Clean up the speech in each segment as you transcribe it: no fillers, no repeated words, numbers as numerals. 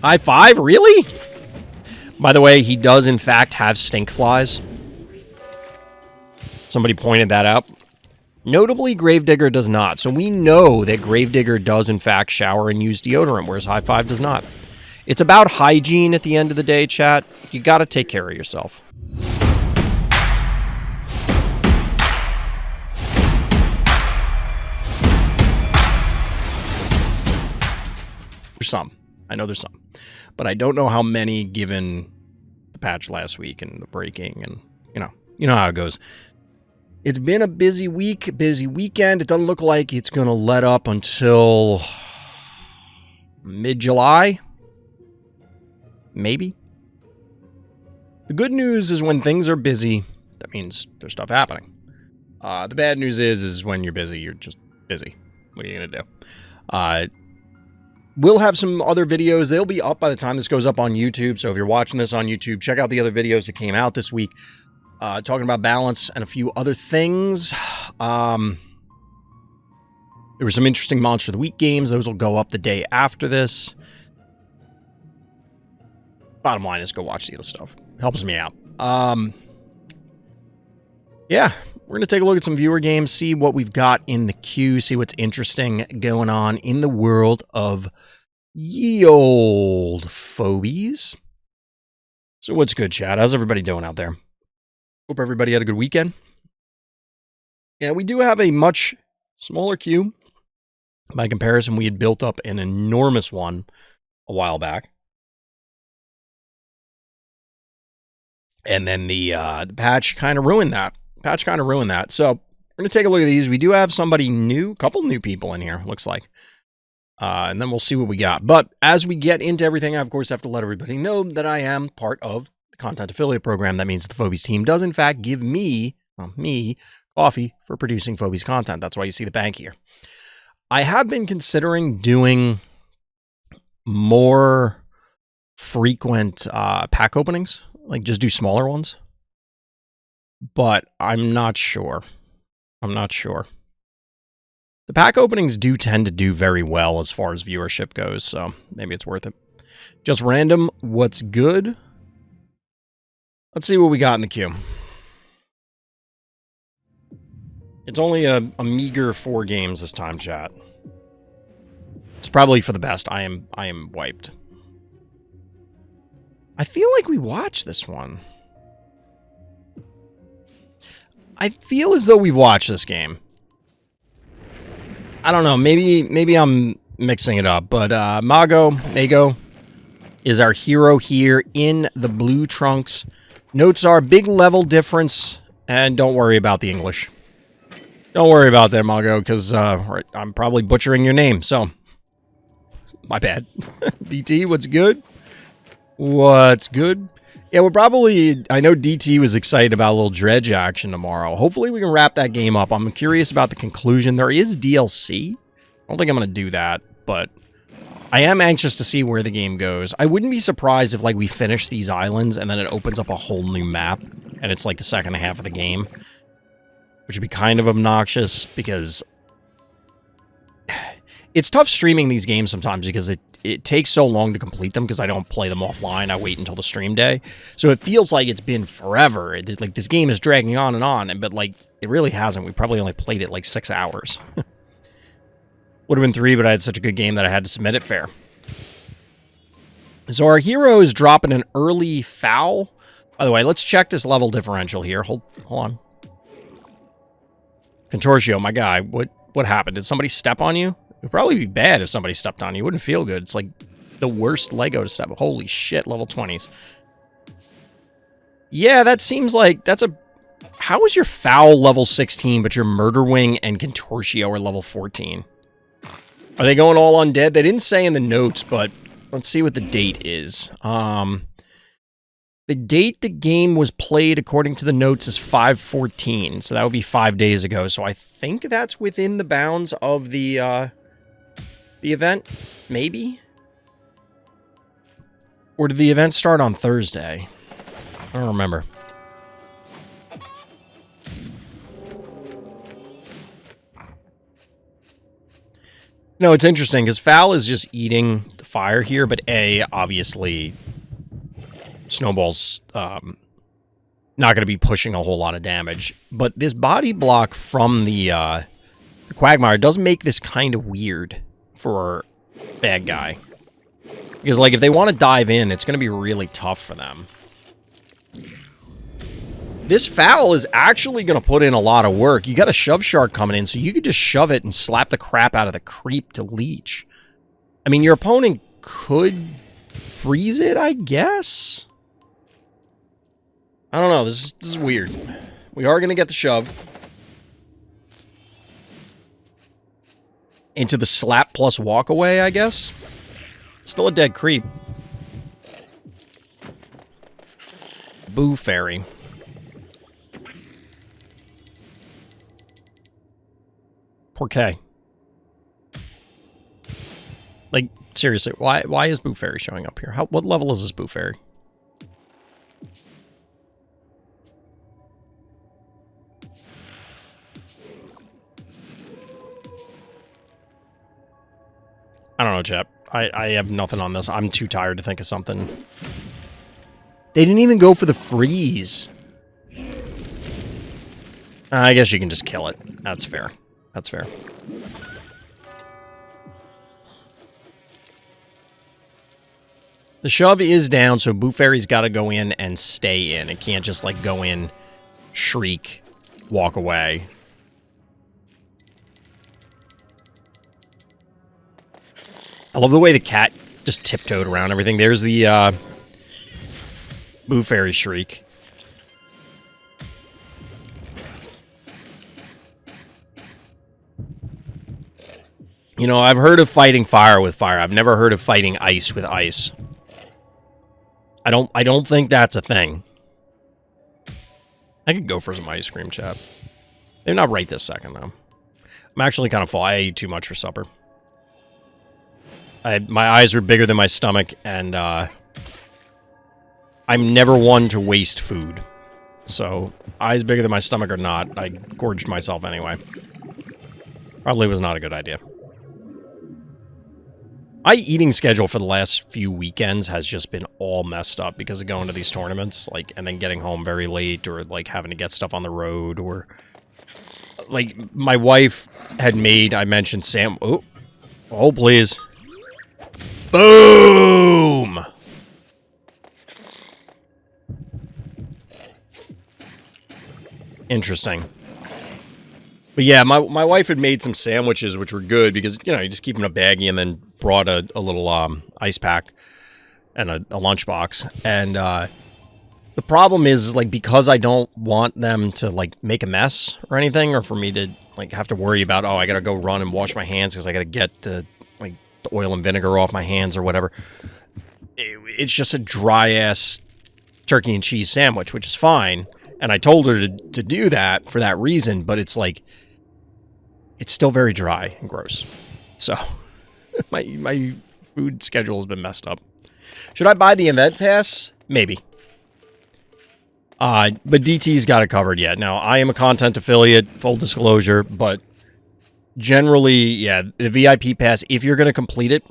High five? Really? By the way, he does in fact have stink flies. Somebody pointed that out. Notably, Gravedigger does not. So we know that Gravedigger does in fact shower and use deodorant, whereas High Five does not. It's about hygiene at the end of the day, chat. You gotta take care of yourself. There's some. I know there's some. But I don't know how many given the patch last week and the breaking and, you know how it goes. It's been a busy week, busy weekend. It doesn't look like it's going to let up until mid-July. Maybe. The good news is when things are busy, that means there's stuff happening. The bad news is when you're busy, you're just busy. What are you going to do? We'll have some other videos. They'll be up by the time this goes up on YouTube. So if you're watching this on YouTube, check out the other videos that came out this week. Talking about balance and a few other things. There were some interesting Monster of the Week games. Those will go up the day after this. Bottom line is go watch the other stuff. Helps me out. Yeah, we're going to take a look at some viewer games, see what we've got in the queue, see what's interesting going on in the world of ye old phobies. So what's good, chat? How's everybody doing out there? Hope everybody had a good weekend. Yeah, we do have a much smaller queue. By comparison, we had built up an enormous one a while back. And then the patch kind of ruined that. So we're going to take a look at these. We do have somebody new, a couple new people in here, looks like. And then we'll see what we got. But as we get into everything, I, of course, have to let everybody know that I am part of the Content Affiliate Program. That means the Phobies team does, in fact, give me coffee for producing Phobies content. That's why you see the bank here. I have been considering doing more frequent pack openings, like just do smaller ones. But I'm not sure. The pack openings do tend to do very well as far as viewership goes, so maybe it's worth it. Just random, what's good? Let's see what we got in the queue. It's only a meager 4 games this time, chat. It's probably for the best. I am wiped. I feel like we watched this one. I feel as though we've watched this game. I don't know. Maybe I'm mixing it up. But Mago is our hero here in the blue trunks. Notes are big level difference. And don't worry about the English. Don't worry about that, Mago, because I'm probably butchering your name. So, my bad. DT, what's good? What's good? Yeah, we're probably... I know DT was excited about a little Dredge action tomorrow. Hopefully we can wrap that game up. I'm curious about the conclusion. There is DLC. I don't think I'm going to do that, but I am anxious to see where the game goes. I wouldn't be surprised if, like, we finish these islands and then it opens up a whole new map, and it's, like, the second half of the game, which would be kind of obnoxious, because it's tough streaming these games sometimes because it takes so long to complete them because I don't play them offline. I wait until the stream day. So it feels like it's been forever. Like, this game is dragging on, but, like, it really hasn't. We probably only played it, like, 6 hours. Would have been 3, but I had such a good game that I had to submit it fair. So our hero is dropping an early foul. By the way, let's check this level differential here. Hold on. Contortio, my guy, what happened? Did somebody step on you? It would probably be bad if somebody stepped on you. It wouldn't feel good. It's like the worst Lego to step. Holy shit, level 20s. Yeah, that seems like that's a... How is your foul level 16, but your Murder Wing and Contortio are level 14? Are they going all undead? They didn't say in the notes, but let's see what the date is. The date the game was played, according to the notes, is 5/14. So that would be 5 days ago. So I think that's within the bounds of the event, maybe? Or did the event start on Thursday? I don't remember. No, it's interesting, because Foul is just eating the fire here, but A, obviously, Snowball's not going to be pushing a whole lot of damage. But this body block from the Quagmire does make this kind of weird for bad guy. Because, like, if they want to dive in, it's going to be really tough for them. This foul is actually going to put in a lot of work. You got a shove shark coming in, so you could just shove it and slap the crap out of the creep to leech. I mean, your opponent could freeze it, I guess? I don't know. This is weird. We are going to get the shove. Into the slap plus walk away, I guess? Still a dead creep. Boo Fairy. Poor K. Like, seriously, why is Boo Fairy showing up here? What level is this Boo Fairy? I don't know, chap. I have nothing on this. I'm too tired to think of something. They didn't even go for the freeze. I guess you can just kill it. That's fair. That's fair. The shove is down, so Boo Fairy's got to go in and stay in. It can't just, like, go in, shriek, walk away. I love the way the cat just tiptoed around everything. There's the Boo Fairy shriek. You know, I've heard of fighting fire with fire. I've never heard of fighting ice with ice. I don't think that's a thing. I could go for some ice cream, chat. They're not right this second, though. I'm actually kind of full. I ate too much for supper. My eyes are bigger than my stomach, and I'm never one to waste food. So, eyes bigger than my stomach or not, I gorged myself anyway. Probably was not a good idea. My eating schedule for the last few weekends has just been all messed up because of going to these tournaments, like, and then getting home very late, or like having to get stuff on the road, or like my wife had made. I mentioned Sam. Oh, please. Boom! Interesting. But yeah, my wife had made some sandwiches, which were good because, you know, you just keep them in a baggie and then brought a little ice pack and a lunchbox. And the problem is, like, because I don't want them to, like, make a mess or anything, or for me to, like, have to worry about, oh, I gotta go run and wash my hands because I gotta get the oil and vinegar off my hands or whatever. It's just a dry-ass turkey and cheese sandwich, which is fine. And I told her to do that for that reason, but it's like, it's still very dry and gross. So, my food schedule has been messed up. Should I buy the event pass? Maybe. But DT's got it covered yet. Now, I am a content affiliate, full disclosure, but generally, yeah, the VIP pass, if you're going to complete it,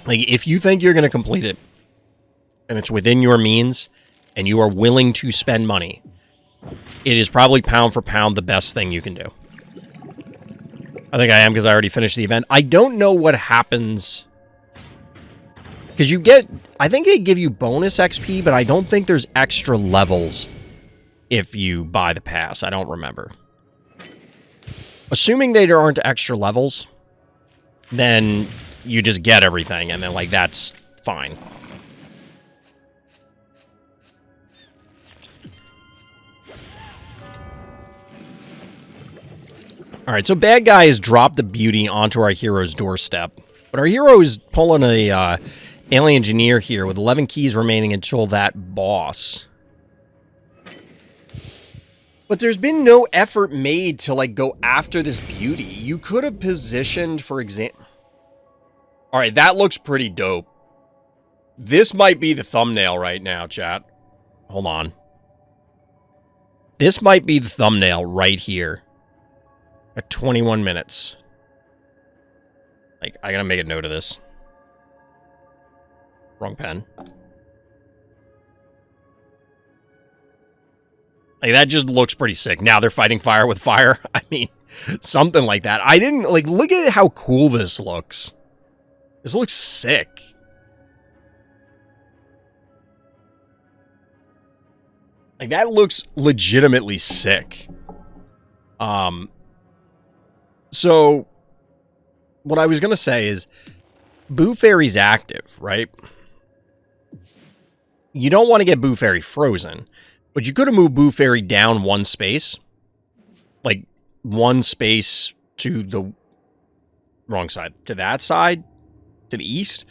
like, if you think you're going to complete it, and it's within your means, and you are willing to spend money, it is probably pound for pound the best thing you can do. I think I am, because I already finished the event. I don't know what happens, because you get, I think they give you bonus XP, but I don't think there's extra levels if you buy the pass. I don't remember. Assuming there aren't extra levels, then you just get everything, and then, like, that's fine. Alright, so bad guy has dropped the beauty onto our hero's doorstep. But our hero is pulling a alien engineer here with 11 keys remaining until that boss. But there's been no effort made to, like, go after this beauty. You could have positioned, for example... Alright, that looks pretty dope. This might be the thumbnail right now, chat. Hold on. This might be the thumbnail right here. At 21 minutes. Like, I gotta make a note of this. Wrong pen. Like, that just looks pretty sick. Now they're fighting fire with fire. I mean, something like that. I didn't, like, look at how cool this looks. This looks sick. Like, that looks legitimately sick. So, what I was going to say is, Boo Fairy's active, right? You don't want to get Boo Fairy frozen, but you could have moved Boo Fairy down one space. Like, one space to the wrong side. To that side? To the east?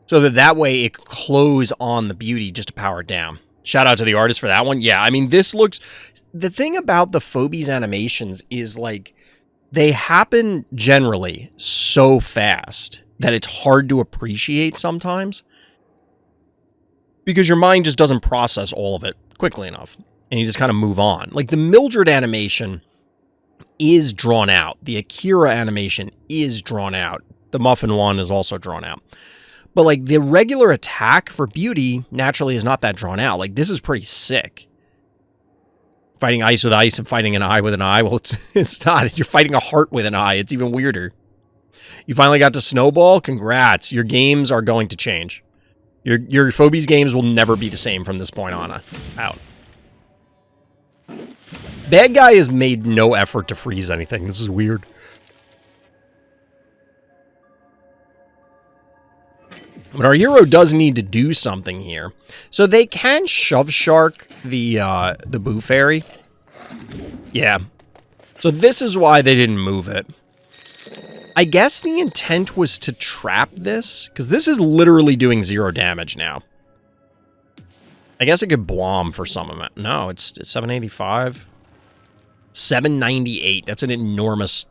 So that way it could close on the beauty just to power it down. Shout out to the artist for that one. Yeah, I mean, this looks... The thing about the Phobies animations is, like, they happen generally so fast that it's hard to appreciate sometimes. Because your mind just doesn't process all of it quickly enough. And you just kind of move on. Like, the Mildred animation is drawn out. The Akira animation is drawn out. The Muffin one is also drawn out. But, like, the regular attack for Beauty naturally is not that drawn out. Like, this is pretty sick. Fighting ice with ice and fighting an eye with an eye. Well, it's not. You're fighting a heart with an eye. It's even weirder. You finally got to Snowball? Congrats. Your games are going to change. Your Phobies games will never be the same from this point on out. Bad guy has made no effort to freeze anything. This is weird. But our hero does need to do something here. So they can shove shark the Boo Fairy. Yeah. So this is why they didn't move it. I guess the intent was to trap this, because this is literally doing 0 damage now. I guess it could blom for some of it. No, it's 785. 798. That's an enormous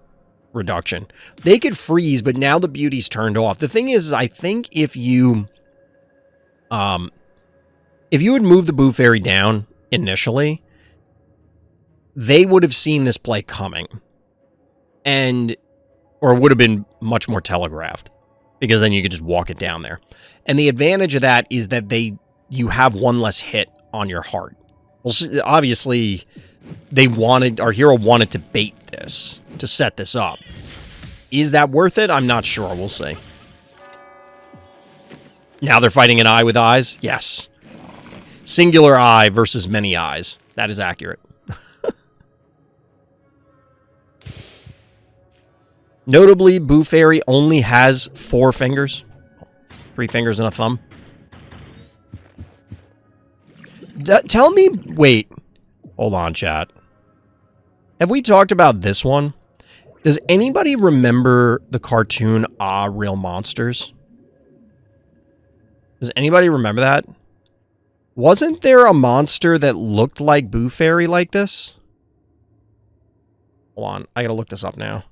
reduction. They could freeze, but now the beauty's turned off. The thing is, I think if you would move the Boo Fairy down initially, they would have seen this play coming. Or it would have been much more telegraphed, because then you could just walk it down there. And the advantage of that is that you have one less hit on your heart. Well, obviously, our hero wanted to bait this, to set this up. Is that worth it? I'm not sure. We'll see. Now they're fighting an eye with eyes? Yes. Singular eye versus many eyes. That is accurate. Notably, Boo Fairy only has 4 fingers. 3 fingers and a thumb. Tell me... Wait. Hold on, chat. Have we talked about this one? Does anybody remember the cartoon Ah, Real Monsters? Does anybody remember that? Wasn't there a monster that looked like Boo Fairy like this? Hold on. I gotta look this up now.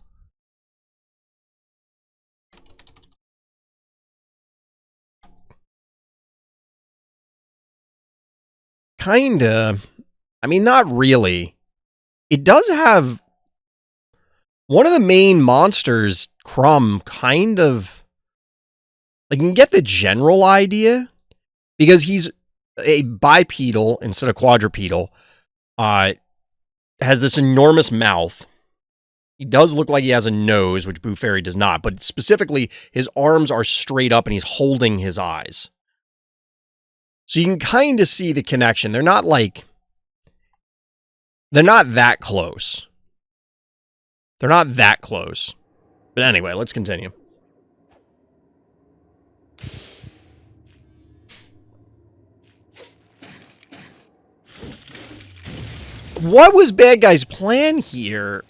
Kinda. I mean, not really. It does have... One of the main monsters, Crumb, kind of... Like, you can get the general idea. Because he's a bipedal instead of quadrupedal. Has this enormous mouth. He does look like he has a nose, which Boo Fairy does not. But specifically, his arms are straight up and he's holding his eyes. So you can kind of see the connection. They're not like... They're not that close. They're not that close. But anyway, let's continue. What was Bad Guy's plan here?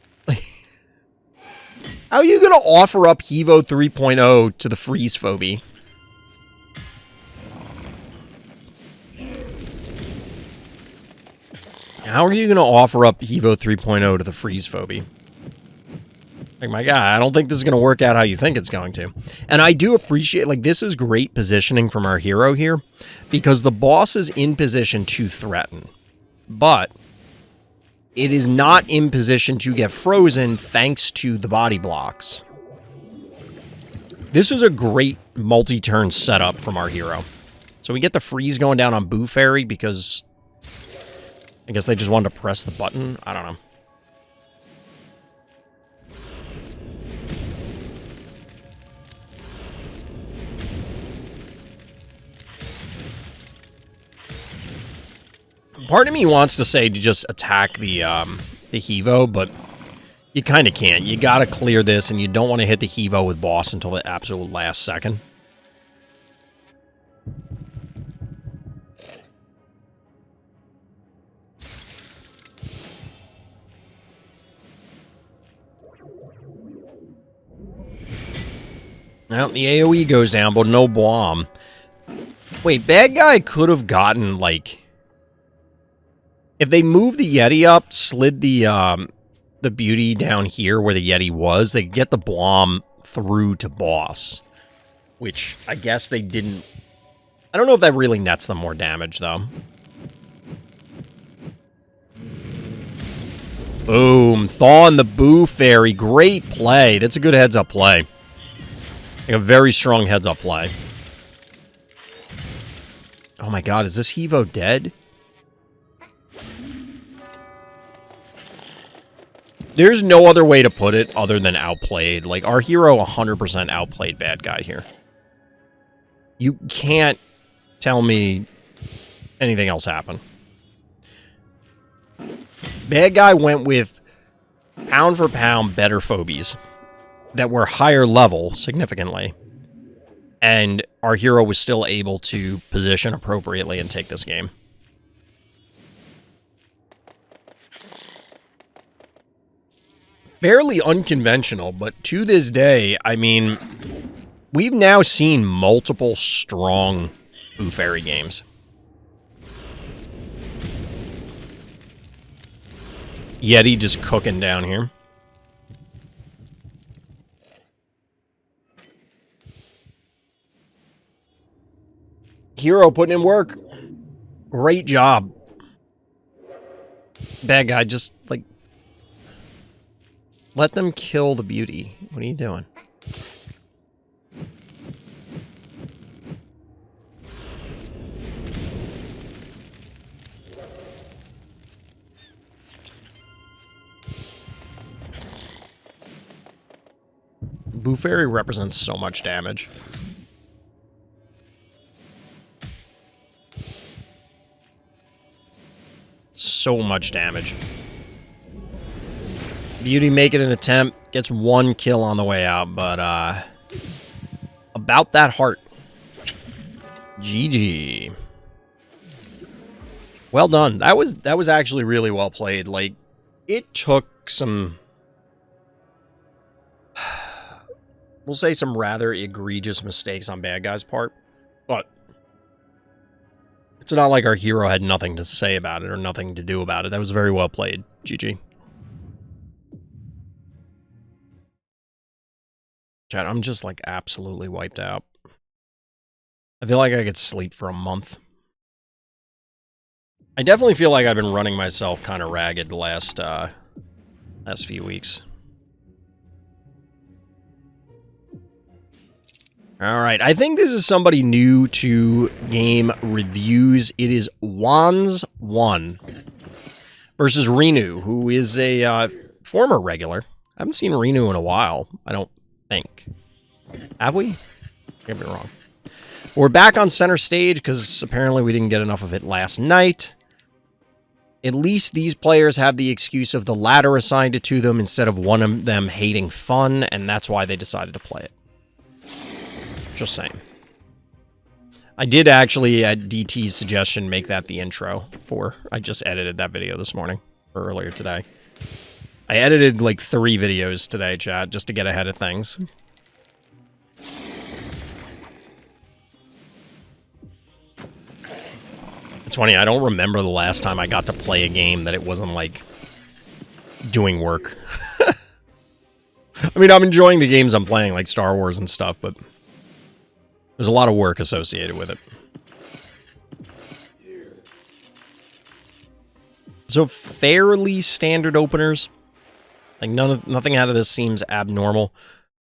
How are you going to offer up Hevo 3.0 to the Freeze Phobie? How are you going to offer up Hevo 3.0 to the Freeze Phobie? Like, my God, I don't think this is going to work out how you think it's going to. And I do appreciate, like, this is great positioning from our hero here, because the boss is in position to threaten. But it is not in position to get frozen thanks to the body blocks. This is a great multi-turn setup from our hero. So we get the freeze going down on Boo Fairy because I guess they just wanted to press the button. I don't know. Part of me wants to say to just attack the Hevo, but you kind of can't. You got to clear this, and you don't want to hit the Hevo with boss until the absolute last second. Now, the AoE goes down, but no bomb. Wait, bad guy could have gotten, like... If they moved the Yeti up, slid the beauty down here where the Yeti was, they could get the Blom through to boss. Which, I guess they didn't... I don't know if that really nets them more damage, though. Boom. Thaw and the Boo Fairy. Great play. That's a good heads-up play. Like a very strong heads-up play. Oh my god, is this Hevo dead? There's no other way to put it other than outplayed. Like, our hero 100% outplayed bad guy here. You can't tell me anything else happened. Bad guy went with pound for pound better phobies that were higher level significantly. And our hero was still able to position appropriately and take this game. Fairly unconventional, but to this day, I mean, we've now seen multiple strong Boo Fairy games. Yeti just cooking down here. Hero putting in work. Great job. Bad guy just, like... Let them kill the beauty. What are you doing? Boo Fairy represents so much damage. So much damage. Beauty making an attempt, gets one kill on the way out, but about that heart. GG. Well done. That was actually really well played. Like, it took some, we'll say, some rather egregious mistakes on bad guy's part, but it's not like our hero had nothing to say about it or nothing to do about it. That was very well played. GG. Chat, I'm just, like, absolutely wiped out. I feel like I could sleep for a month. I definitely feel like I've been running myself kind of ragged the last few weeks. Alright, I think this is somebody new to game reviews. It is Wands1 versus Renu, who is a former regular. I haven't seen Renu in a while, I don't think. Have we? Get me wrong. We're back on center stage because apparently we didn't get enough of it last night. At least these players have the excuse of the ladder assigned to them instead of one of them hating fun, and that's why they decided to play it. Just saying. I did actually, at DT's suggestion, make that the intro for... I just edited that video this morning, or earlier today. I edited like 3 videos today, chat, just to get ahead of things. It's funny, I don't remember the last time I got to play a game that it wasn't, like, doing work. I mean, I'm enjoying the games I'm playing, like Star Wars and stuff, but there's a lot of work associated with it. So, fairly standard openers. Like, nothing out of this seems abnormal.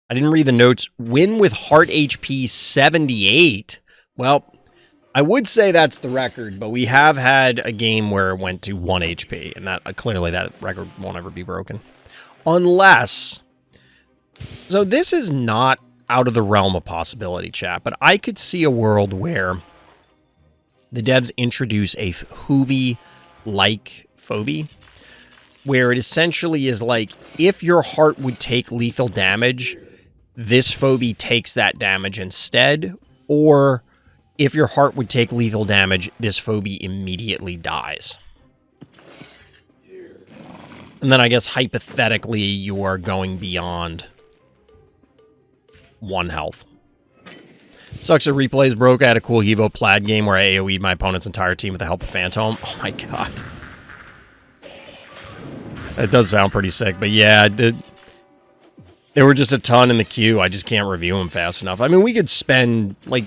I didn't read the notes. Win with heart HP 78. Well, I would say that's the record, but we have had a game where it went to 1 HP, and that clearly that record won't ever be broken. Unless... So this is not out of the realm of possibility, chat, but I could see a world where the devs introduce a Hoovy-like phobie, where it essentially is like, if your heart would take lethal damage, this phobie takes that damage instead, or if your heart would take lethal damage, this phobie immediately dies. And then I guess hypothetically you are going beyond 1 health. Sucks that replays broke. I had a cool Evo Plaid game where I AoE'd my opponent's entire team with the help of Phantom. Oh my god. That does sound pretty sick, but yeah, there were just a ton in the queue. I just can't review them fast enough. I mean, we could spend, like...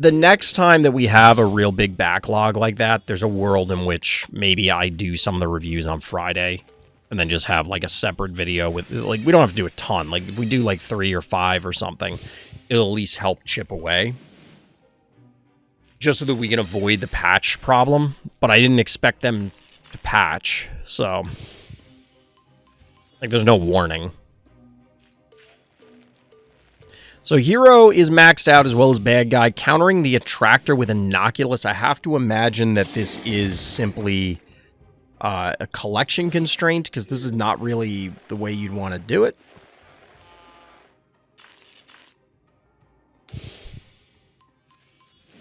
The next time that we have a real big backlog like that, there's a world in which maybe I do some of the reviews on Friday and then just have like a separate video with, like, we don't have to do a ton. Like, if we do like 3 or 5 or something, it'll at least help chip away. Just so that we can avoid the patch problem. But I didn't expect them to patch, so... Like, there's no warning. So Hero is maxed out as well as Bad Guy. Countering the Attractor with Innocuous. I have to imagine that this is simply a collection constraint, because this is not really the way you'd want to do it.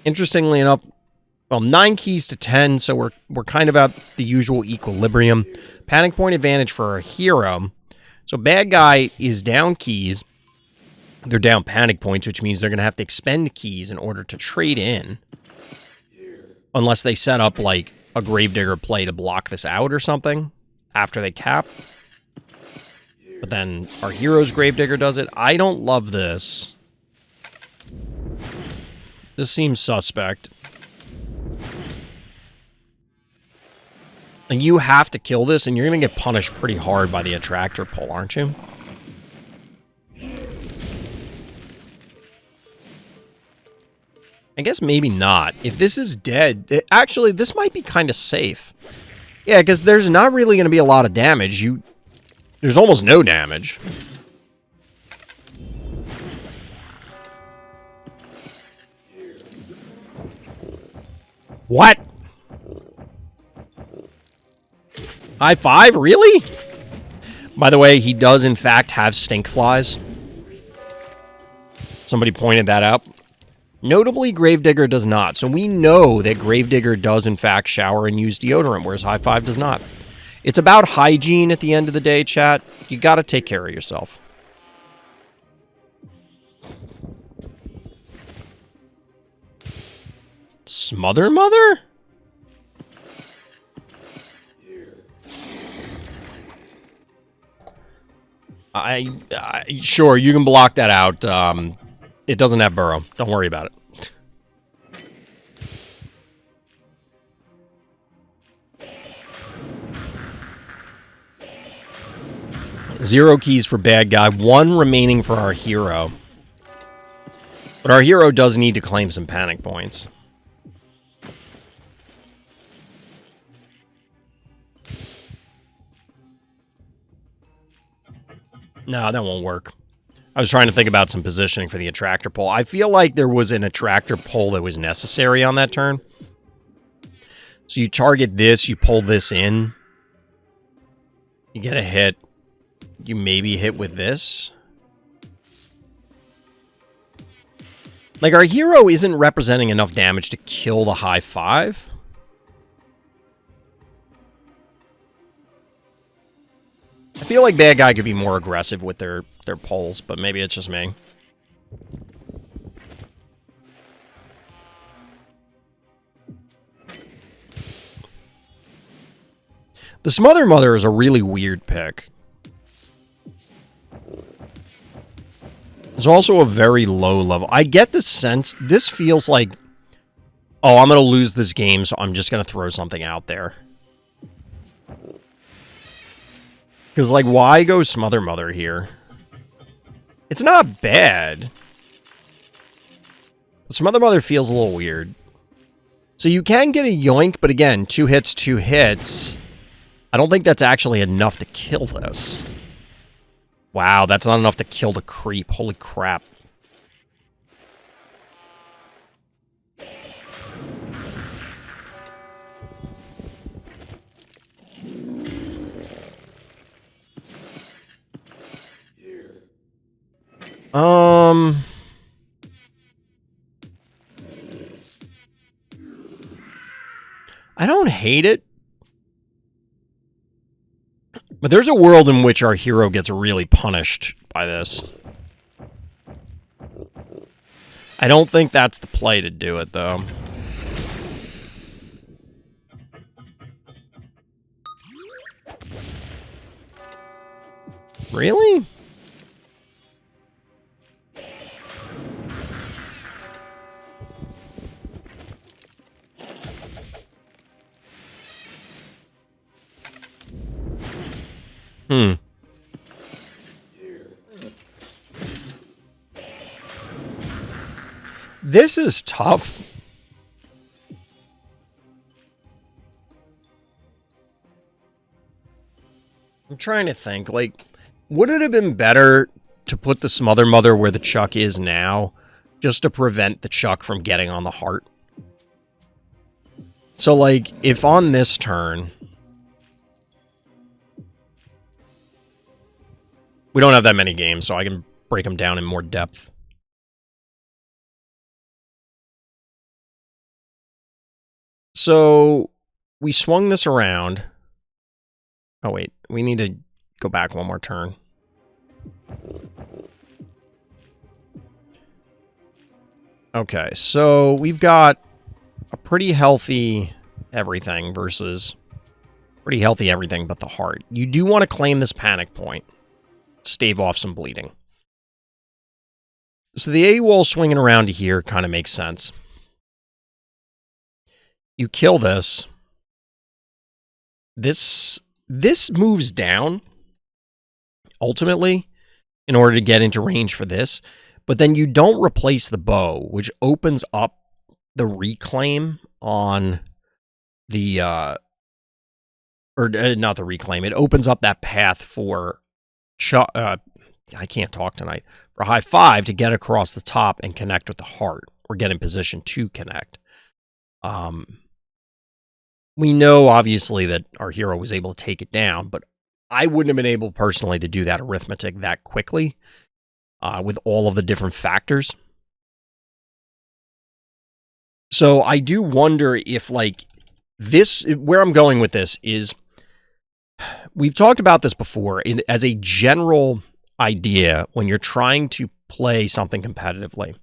Interestingly enough, well, 9 keys to 10, so we're kind of at the usual equilibrium. Panic point advantage for our Hero. So Bad Guy is down keys. They're down panic points, which means they're going to have to expend keys in order to trade in. Unless they set up, like, a Gravedigger play to block this out or something after they cap. But then our Hero's Gravedigger does it. I don't love this. This seems suspect. And you have to kill this, and you're going to get punished pretty hard by the Attractor pull, aren't you? I guess maybe not. If this is dead... Actually, this might be kind of safe. Yeah, because there's not really going to be a lot of damage. There's almost no damage. What? High five? Really? By the way, he does in fact have stink flies. Somebody pointed that out. Notably, Gravedigger does not. So we know that Gravedigger does in fact shower and use deodorant, whereas High Five does not. It's about hygiene at the end of the day, chat. You gotta take care of yourself. Smother Mother? Sure, you can block that out. It doesn't have burrow. Don't worry about it. Zero keys for Bad Guy. 1 remaining for our Hero. But our Hero does need to claim some panic points. No, that won't work. I was trying to think about some positioning for the Attractor pull. I feel like there was an Attractor pull that was necessary on that turn. So you target this, you pull this in. You get a hit. You maybe hit with this. Like, our Hero isn't representing enough damage to kill the High Five. I feel like Bad Guy could be more aggressive with their pulls, but maybe it's just me. The Smother Mother is a really weird pick. It's also a very low level. I get the sense, this feels like, oh, I'm going to lose this game, so I'm just going to throw something out there. Because, like, why go Smother Mother here? It's not bad. Smother Mother feels a little weird. So you can get a yoink, but again, 2 hits, 2 hits. I don't think that's actually enough to kill this. Wow, that's not enough to kill the creep. Holy crap. I don't hate it. But there's a world in which our hero gets really punished by this. I don't think that's the play to do it, though. Really? This is tough. I'm trying to think, like, would it have been better to put the Smother Mother where the Chuck is now, just to prevent the Chuck from getting on the heart? So, like, if on this turn... We don't have that many games, so I can break them down in more depth. So, we swung this around. Oh, wait. We need to go back one more turn. Okay, so we've got a pretty healthy everything versus pretty healthy everything but the heart. You do want to claim this panic point. Stave off some bleeding. So the AWOL swinging around to here kind of makes sense. You kill this. This moves down, ultimately, in order to get into range for this. But then you don't replace the bow, which opens up the reclaim on the... not the reclaim. It opens up that path for... I can't talk tonight. For high 5 to get across the top and connect with the heart, or get in position to connect. We know, obviously, that our hero was able to take it down, but I wouldn't have been able personally to do that arithmetic that quickly with all of the different factors. So I do wonder if, like, this, where I'm going with this is, we've talked about this before as a general idea when you're trying to play something competitively.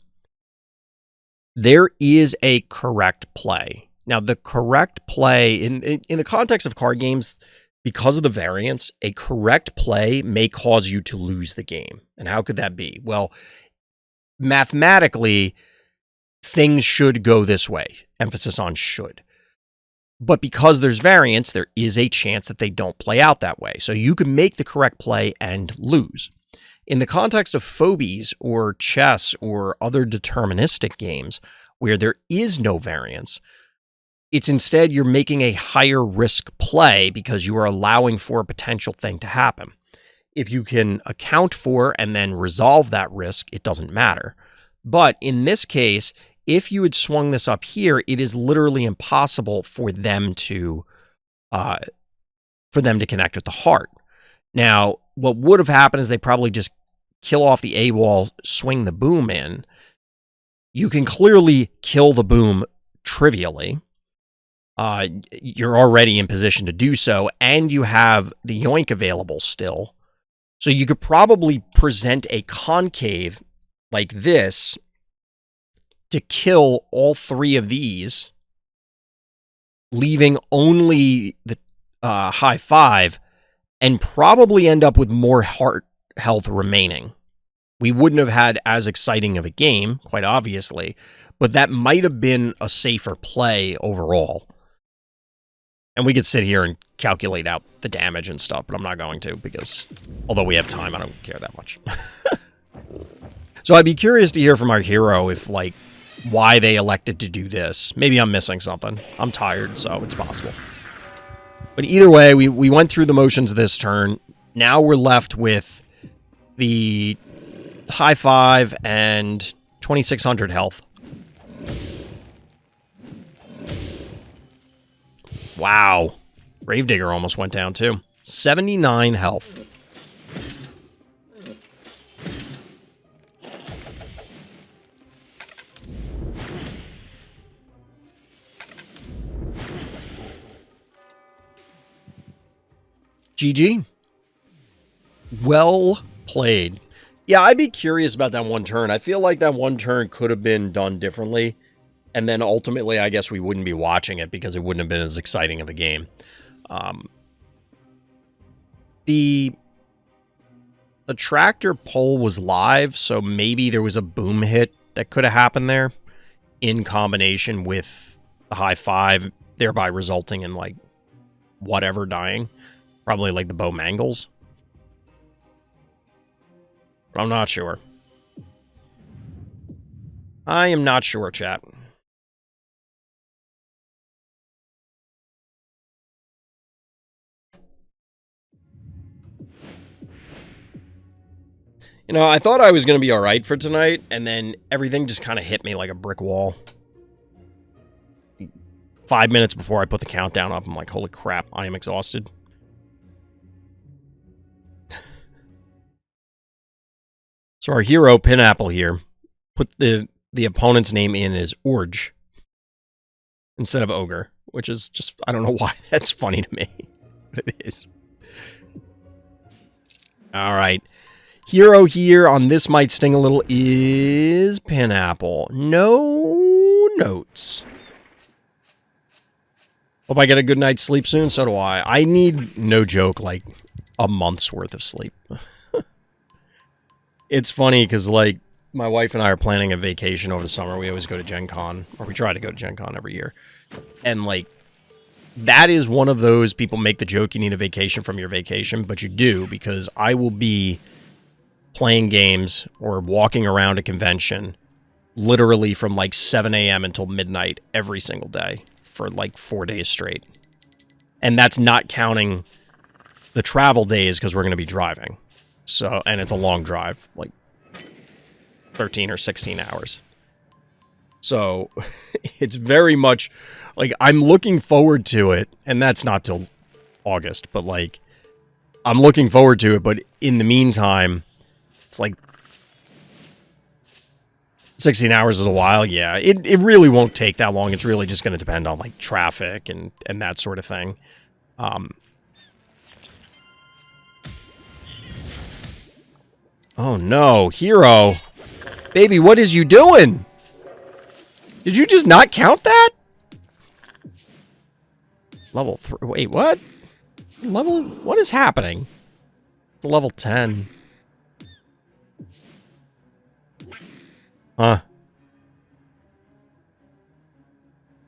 There is a correct play. Now, the correct play, in the context of card games, because of the variance, a correct play may cause you to lose the game. And how could that be? Well, mathematically, things should go this way. Emphasis on should. But because there's variance, there is a chance that they don't play out that way. So you can make the correct play and lose. In the context of phobies or chess or other deterministic games where there is no variance, it's instead you're making a higher risk play because you are allowing for a potential thing to happen. If you can account for and then resolve that risk, it doesn't matter. But in this case, if you had swung this up here, it is literally impossible for them to connect with the heart. Now, what would have happened is they probably just kill off the AWOL, swing the boom in. You can clearly kill the boom trivially. You're already in position to do so, and you have the yoink available still. So you could probably present a concave like this to kill all 3 of these, leaving only the high 5, and probably end up with more heart health remaining. We wouldn't have had as exciting of a game, quite obviously, but that might have been a safer play overall. And we could sit here and calculate out the damage and stuff, but I'm not going to because, although we have time, I don't care that much. So I'd be curious to hear from our hero if, like, why they elected to do this. Maybe I'm missing something. I'm tired, so it's possible. But either way, we went through the motions this turn. Now we're left with the high 5 and 2,600 health. Wow. Gravedigger almost went down too. 79 health. GG. Well played. Yeah, I'd be curious about that one turn. I feel like that one turn could have been done differently. And then ultimately, I guess we wouldn't be watching it because it wouldn't have been as exciting of a game. The tractor pull was live, so maybe there was a boom hit that could have happened there in combination with the high 5, thereby resulting in, like, whatever dying. Probably, like, the bow mangles. But I'm not sure. I am not sure, chat. You know, I thought I was going to be alright for tonight, and then everything just kind of hit me like a brick wall. 5 minutes before I put the countdown up, I'm like, holy crap, I am exhausted. So our hero, Pineapple here, put the opponent's name in as Orge instead of Ogre, which is just, I don't know why that's funny to me, but it is. Alright. Hero here on This Might Sting a Little is Pineapple. No notes. Hope I get a good night's sleep soon, so do I. I need, no joke, like a month's worth of sleep. It's funny because, like, my wife and I are planning a vacation over the summer. We always go to Gen Con, or we try to go to Gen Con every year. And, like, that is one of those people make the joke you need a vacation from your vacation, but you do, because I will be playing games or walking around a convention literally from like 7 a.m. until midnight every single day for like 4 days straight. And that's not counting the travel days because we're going to be driving. So, and it's a long drive, like 13 or 16 hours. So it's very much like I'm looking forward to it, and that's not till August, but like I'm looking forward to it, but in the meantime, it's like 16 hours is a while. Yeah, it really won't take that long. It's really just going to depend on like traffic and that sort of thing. Oh no, Hero. Baby, what is you doing? Did you just not count that? Level 3. Wait, what? Level... What is happening? It's level 10. Huh.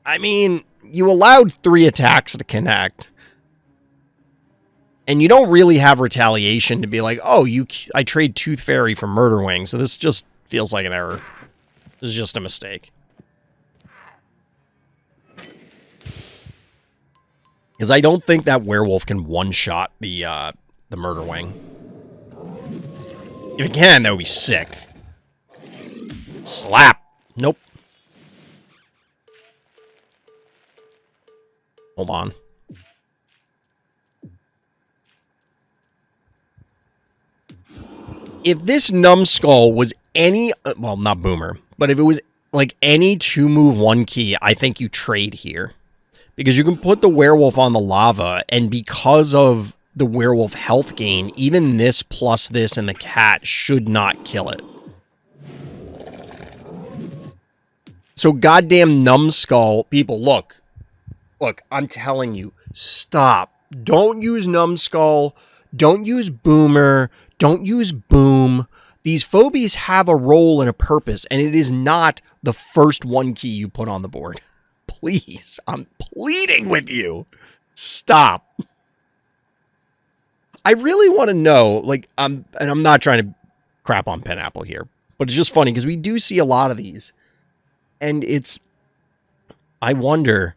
I mean, you allowed 3 attacks to connect. And you don't really have retaliation to be like, oh, I trade Tooth Fairy for Murder Wing, so this just feels like an error. This is just a mistake. Because I don't think that werewolf can one-shot the Murder Wing. If it can, that would be sick. Slap! Nope. Hold on. If this Numbskull was any... well, not Boomer. But if it was like any 2-move 1 key, I think you trade here. Because you can put the werewolf on the lava, and because of the werewolf health gain, even this plus this and the cat should not kill it. So goddamn Numbskull, people, look, I'm telling you, stop. Don't use Numbskull, don't use Boomer, don't use Boom. These phobies have a role and a purpose, and it is not the first 1 key you put on the board. Please, I'm pleading with you. Stop. I really want to know, like, and I'm not trying to crap on Pineapple here, but it's just funny because we do see a lot of these. And I wonder,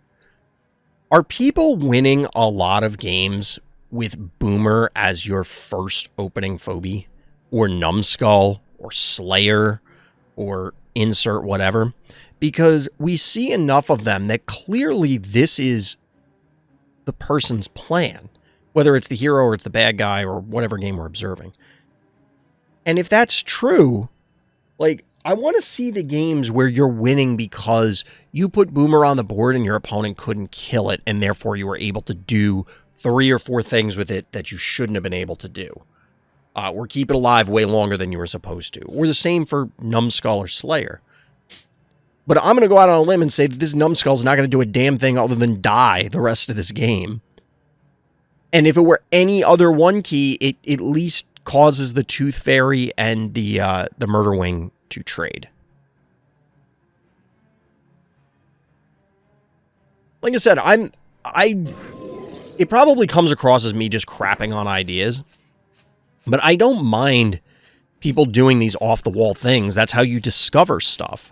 are people winning a lot of games with Boomer as your first opening phobie? Or Numbskull? Or Slayer? Or insert whatever? Because we see enough of them that clearly this is the person's plan. Whether it's the hero or it's the bad guy or whatever game we're observing. And if that's true, like, I want to see the games where you're winning because you put Boomer on the board and your opponent couldn't kill it, and therefore you were able to do 3 or 4 things with it that you shouldn't have been able to do. Or keep it alive way longer than you were supposed to. Or the same for Numbskull or Slayer. But I'm going to go out on a limb and say that this Numbskull's not going to do a damn thing other than die the rest of this game. And if it were any other one key, it at least causes the Tooth Fairy and the Murder Wing to trade. Like I said, it probably comes across as me just crapping on ideas, but I don't mind people doing these off-the-wall things. That's how you discover stuff.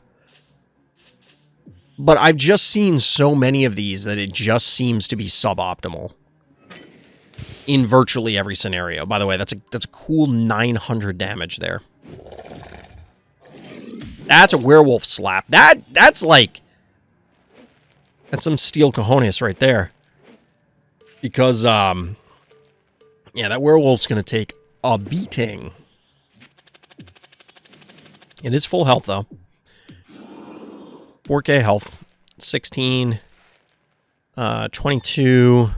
But I've just seen so many of these that it just seems to be suboptimal in virtually every scenario. By the way, that's a cool 900 damage there. That's a werewolf slap. That's some steel cojones right there. Because, yeah, that werewolf's going to take a beating. It is full health, though. 4k health. 16. 22. We'll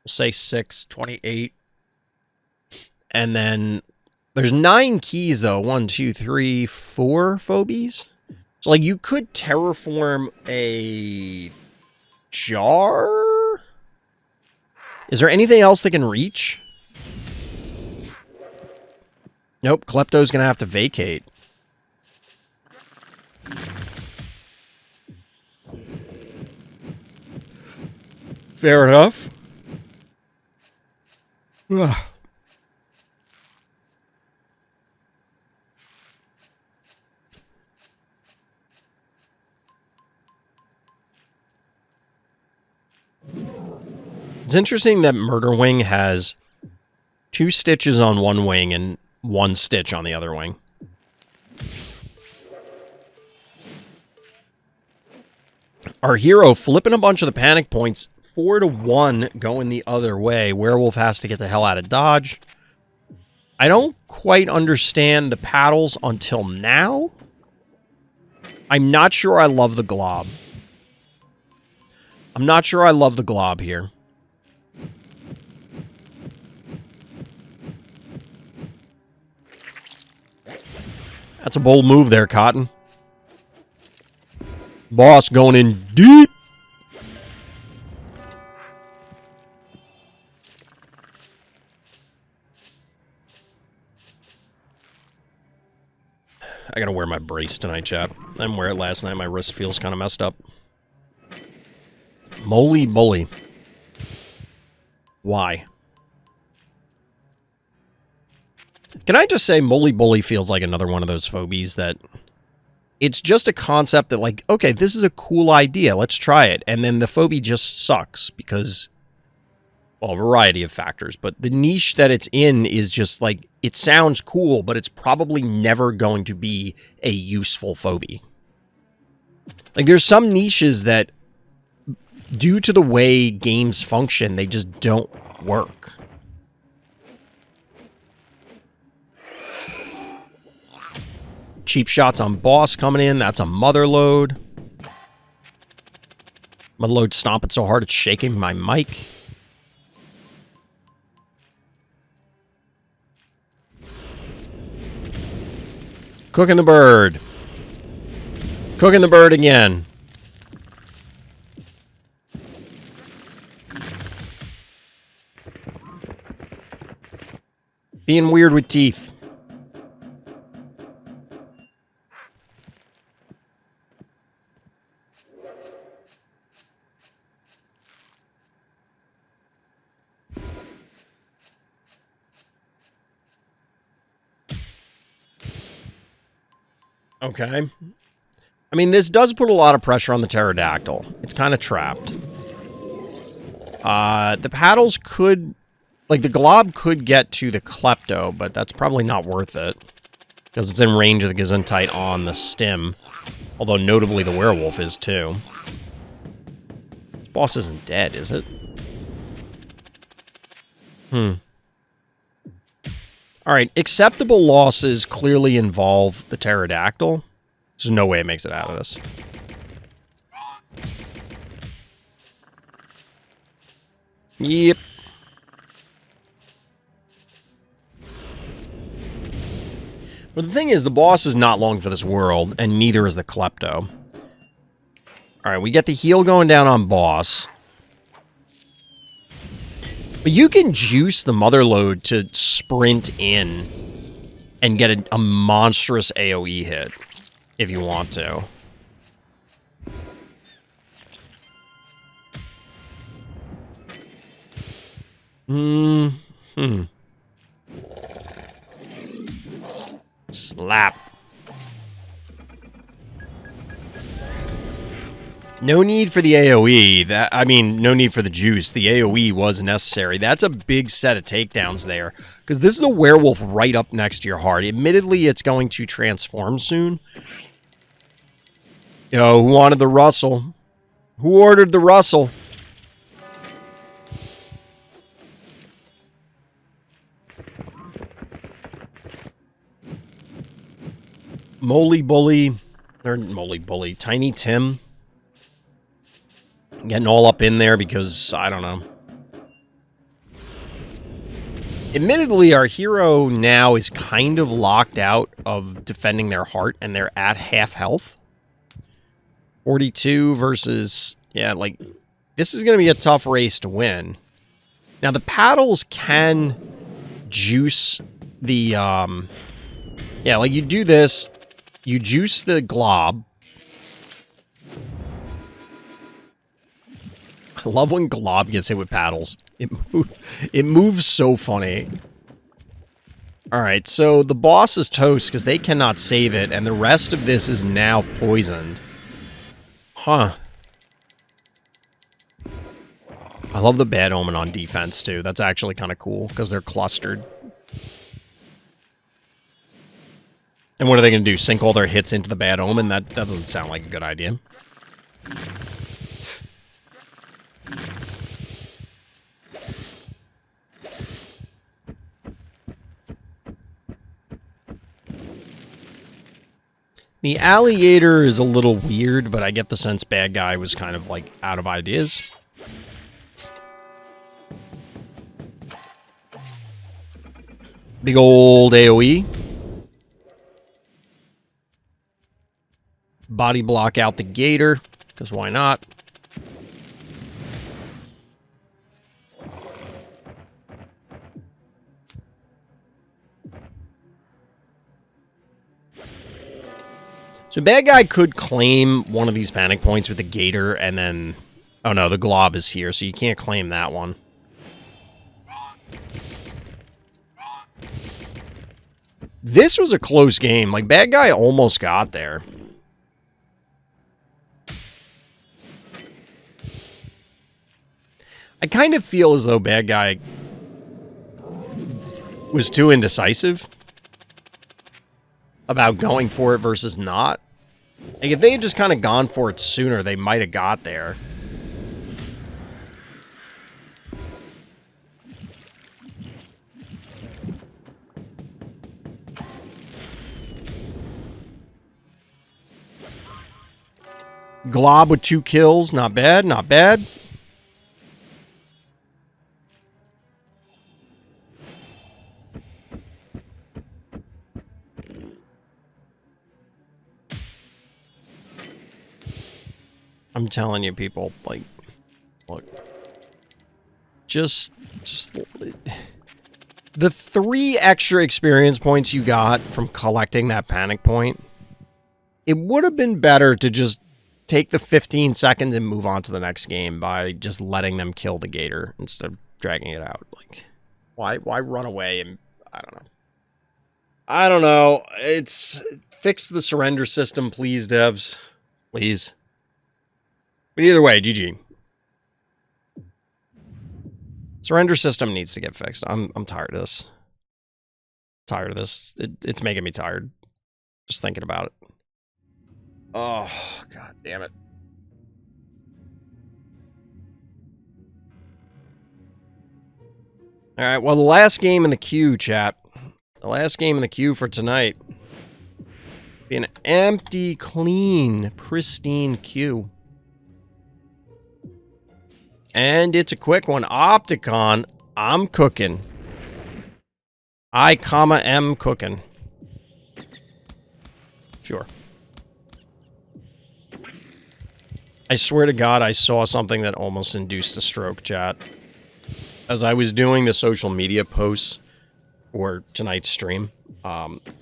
say 6. 28. And then there's 9 keys, though. 1, 2, 3, 4 phobies. So, like, you could terraform a jar? Is there anything else that can reach? Nope, Klepto's going to have to vacate. Fair enough. Ugh. It's interesting that Murder Wing has 2 stitches on one wing and 1 stitch on the other wing. Our hero flipping a bunch of the panic points, 4 to 1 going the other way. Werewolf has to get the hell out of dodge. I don't quite understand the paddles until now. I'm not sure I love the glob. I'm not sure I love the glob here. That's a bold move there, Cotton. Boss going in deep. I gotta wear my brace tonight, chap. I didn't wear it last night. My wrist feels kind of messed up. Moly bully. Why? Can I just say Moly Bully feels like another one of those phobies that it's just a concept that, like, okay, this is a cool idea. Let's try it. And then the phobie just sucks because, well, a variety of factors. But the niche that it's in is just like, it sounds cool, but it's probably never going to be a useful phobie. Like, there's some niches that, due to the way games function, they just don't work. Cheap shots on boss coming in. That's a mother load. Mother load stomping so hard it's shaking my mic. Cooking the bird. Cooking the bird again. Being weird with teeth. Okay. I mean, this does put a lot of pressure on the pterodactyl. It's kind of trapped. The paddles could... Like, the glob could get to the klepto, but that's probably not worth it. Because it's in range of the Gesundheit on the stim. Although, notably, the werewolf is, too. This boss isn't dead, is it? Alright, acceptable losses clearly involve the pterodactyl. There's no way it makes it out of this. Yep. But the thing is, the boss is not long for this world, and neither is the klepto. Alright, we get the heal going down on boss. But you can juice the mother load to sprint in and get a monstrous AoE hit if you want to. Slap. No need for the AoE. No need for the juice. The AoE was necessary. That's a big set of takedowns there. Because this is a werewolf right up next to your heart. Admittedly, it's going to transform soon. Yo, who wanted the Russell? Who ordered the Russell? Moly Bully. Or Moly Bully. Tiny Tim. Getting all up in there because, I don't know. Admittedly, our hero now is kind of locked out of defending their heart, and they're at half health. 42 versus... Yeah, like, this is going to be a tough race to win. Now, the paddles can juice the... Yeah, like, you do this, you juice the glob. I love when glob gets hit with paddles. It moves so funny. Alright, so the boss is toast because they cannot save it, and the rest of this is now poisoned. Huh. I love the Bad Omen on defense, too. That's actually kind of cool, because they're clustered. And what are they going to do? Sink all their hits into the Bad Omen? That doesn't sound like a good idea. The alligator is a little weird, but I get the sense bad guy was kind of, like, out of ideas. Big old AoE. Body block out the gator, because why not? So bad guy could claim one of these panic points with the gator and then... Oh no, the glob is here, so you can't claim that one. This was a close game. Like, bad guy almost got there. I kind of feel as though bad guy was too indecisive about going for it versus not. Like, if they had just kind of gone for it sooner, they might have got there. Glob with 2 kills. Not bad, not bad. I'm telling you, people, like, look, just the 3 extra experience points you got from collecting that panic point, it would have been better to just take the 15 seconds and move on to the next game by just letting them kill the gator instead of dragging it out. Like, why run away? And I don't know. It's fix the surrender system, please, devs. Please. But either way, GG. Surrender system needs to get fixed. I'm tired of this. Tired of this. It's making me tired. Just thinking about it. Oh, god damn it. Alright, well, the last game in the queue, chat. The last game in the queue for tonight. Be an empty, clean, pristine queue. And it's a quick one. Opticon, I'm cooking. I, am cooking. Sure. I swear to God, I saw something that almost induced a stroke, chat. As I was doing the social media posts for tonight's stream,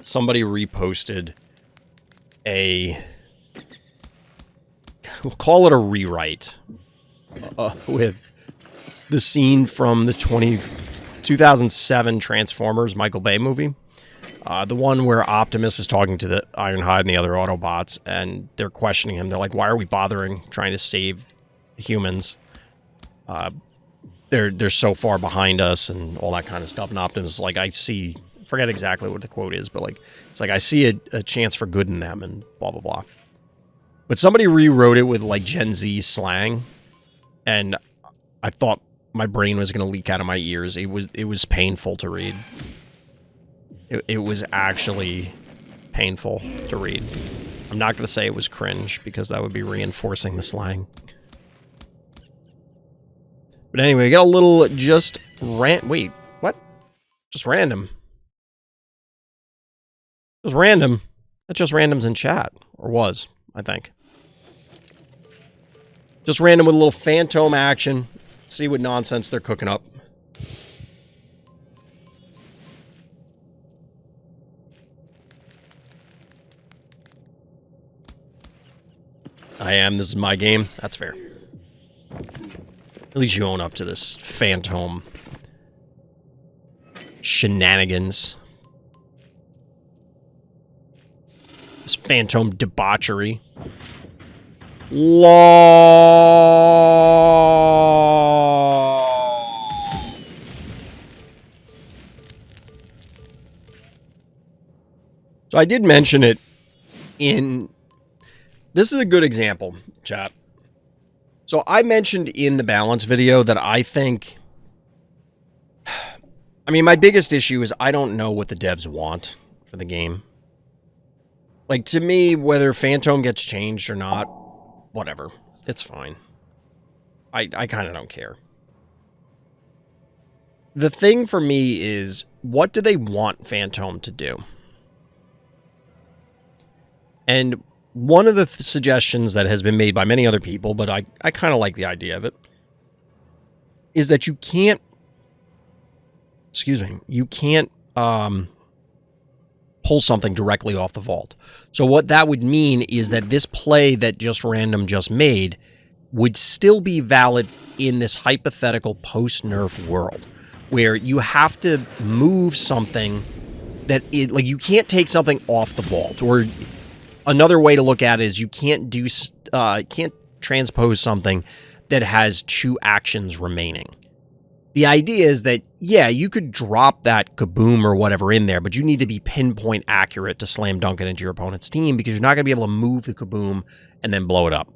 somebody reposted a... we'll call it a rewrite. With the scene from the 2007 Transformers Michael Bay movie. The one where Optimus is talking to the Ironhide and the other Autobots, and they're questioning him. They're like, why are we bothering trying to save humans? They're so far behind us and all that kind of stuff. And Optimus is like, I see... forget exactly what the quote is, but like, it's like, I see a chance for good in them and blah, blah, blah. But somebody rewrote it with like Gen Z slang. And I thought my brain was going to leak out of my ears. It was painful to read. It was actually painful to read. I'm not going to say it was cringe, because that would be reinforcing the slang. But anyway, we got a little just wait, what? Just random. Just random. That's just randoms in chat. Or was, I think. Just random with a little phantom action. See what nonsense they're cooking up. This is my game. That's fair. At least you own up to this phantom shenanigans. This phantom debauchery. Law. So I did mention it in... this is a good example, chat. So I mentioned in the balance video that I think... I mean, my biggest issue is I don't know what the devs want for the game. Like, to me, whether Phantom gets changed or not, whatever. It's fine. I kind of don't care. The thing for me is, what do they want Phantom to do? And one of the suggestions that has been made by many other people, but I kind of like the idea of it, is that you can't... excuse me. You can't pull something directly off the vault. So what that would mean is that this play that Just Random just made would still be valid in this hypothetical post-nerf world, where you have to move something that it, like, you can't take something off the vault. Or another way to look at it is you can't do can't transpose something that has 2 actions remaining. The idea is that, yeah, you could drop that kaboom or whatever in there, but you need to be pinpoint accurate to slam dunk it into your opponent's team, because you're not going to be able to move the kaboom and then blow it up.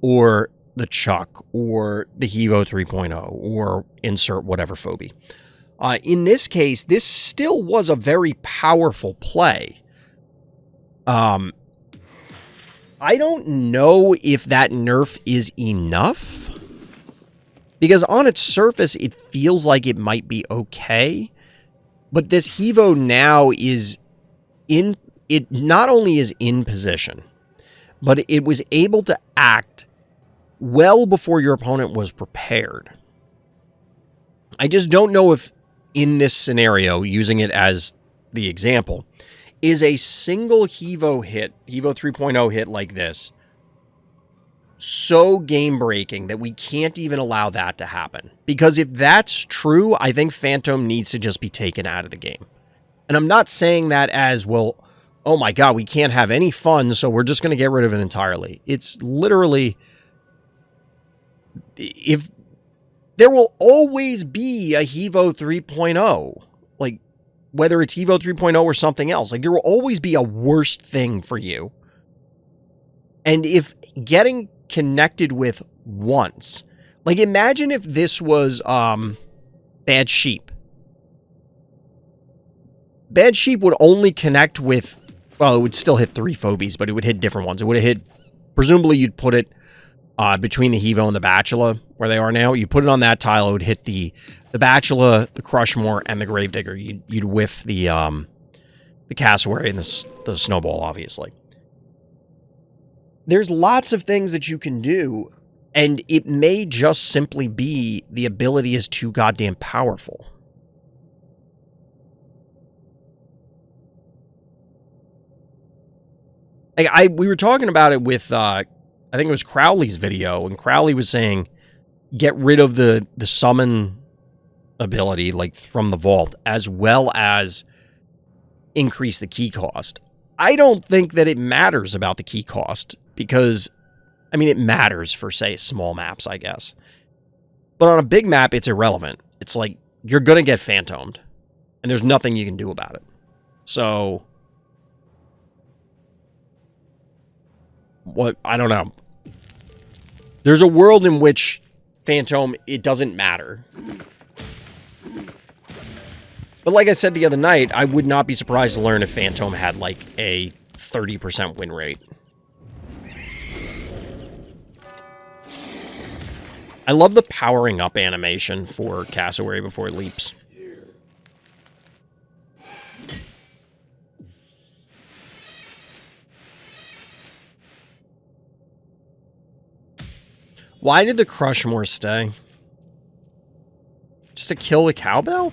Or the Chuck, or the Hevo 3.0, or insert whatever phobie. In this case, this still was a very powerful play. I don't know if that nerf is enough, because on its surface, it feels like it might be okay. But this Hevo now is in... it not only is in position, but it was able to act well before your opponent was prepared. I just don't know if, in this scenario, using it as the example, is a single Hevo hit, Hevo 3.0 hit like this, so game-breaking that we can't even allow that to happen. Because if that's true, I think Phantom needs to just be taken out of the game. And I'm not saying that as, well, oh my god, we can't have any fun, so we're just going to get rid of it entirely. It's literally, if there will always be a Hevo 3.0, like whether it's Hevo 3.0 or something else, like there will always be a worst thing for you. And if getting connected with once, like imagine if this was Bad Sheep. Bad Sheep would only connect with, well, it would still hit 3 phobies, but it would hit different ones. It would have hit, presumably you'd put it between the Hevo and the Bachelor, where they are now. You put it on that tile, it would hit the Bachelor, the Crushmore, and the Gravedigger. You'd whiff the Cassowary and the Snowball, obviously. There's lots of things that you can do, and it may just simply be the ability is too goddamn powerful. We were talking about it with, I think it was Crowley's video, and Crowley was saying, get rid of the summon ability, like, from the vault, as well as increase the key cost. I don't think that it matters about the key cost, because, I mean, it matters for, say, small maps, I guess. But on a big map, it's irrelevant. It's like, you're gonna get phantomed, and there's nothing you can do about it. So, what, I don't know. There's a world in which Phantom, it doesn't matter. But like I said the other night, I would not be surprised to learn if Phantom had like a 30% win rate. I love the powering up animation for Cassowary before it leaps. Why did the Crushmore stay? Just to kill the cowbell?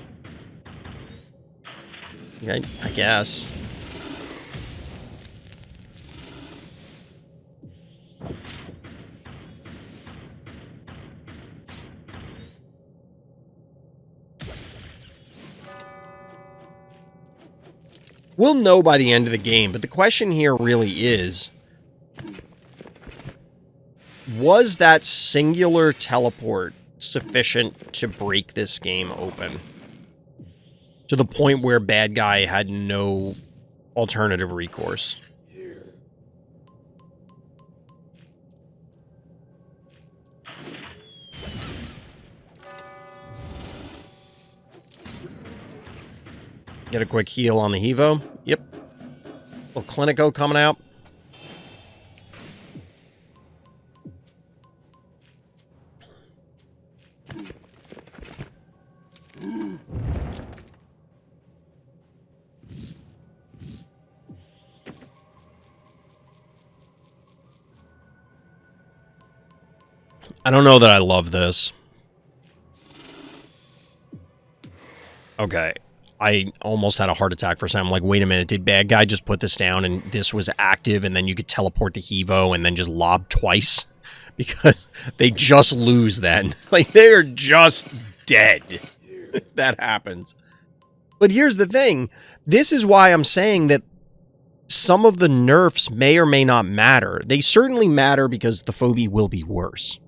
I guess. We'll know by the end of the game, but the question here really is, was that singular teleport sufficient to break this game open? To the point where bad guy had no alternative recourse. Get a quick heal on the Hevo. Yep. Little Clinico coming out. I don't know that I love this. Okay. I almost had a heart attack for a second. I'm like, wait a minute, did bad guy just put this down and this was active and then you could teleport the Hevo and then just lob twice? Because they just lose then. Like, they're just dead. That happens. But here's the thing. This is why I'm saying that some of the nerfs may or may not matter. They certainly matter because the phobie will be worse.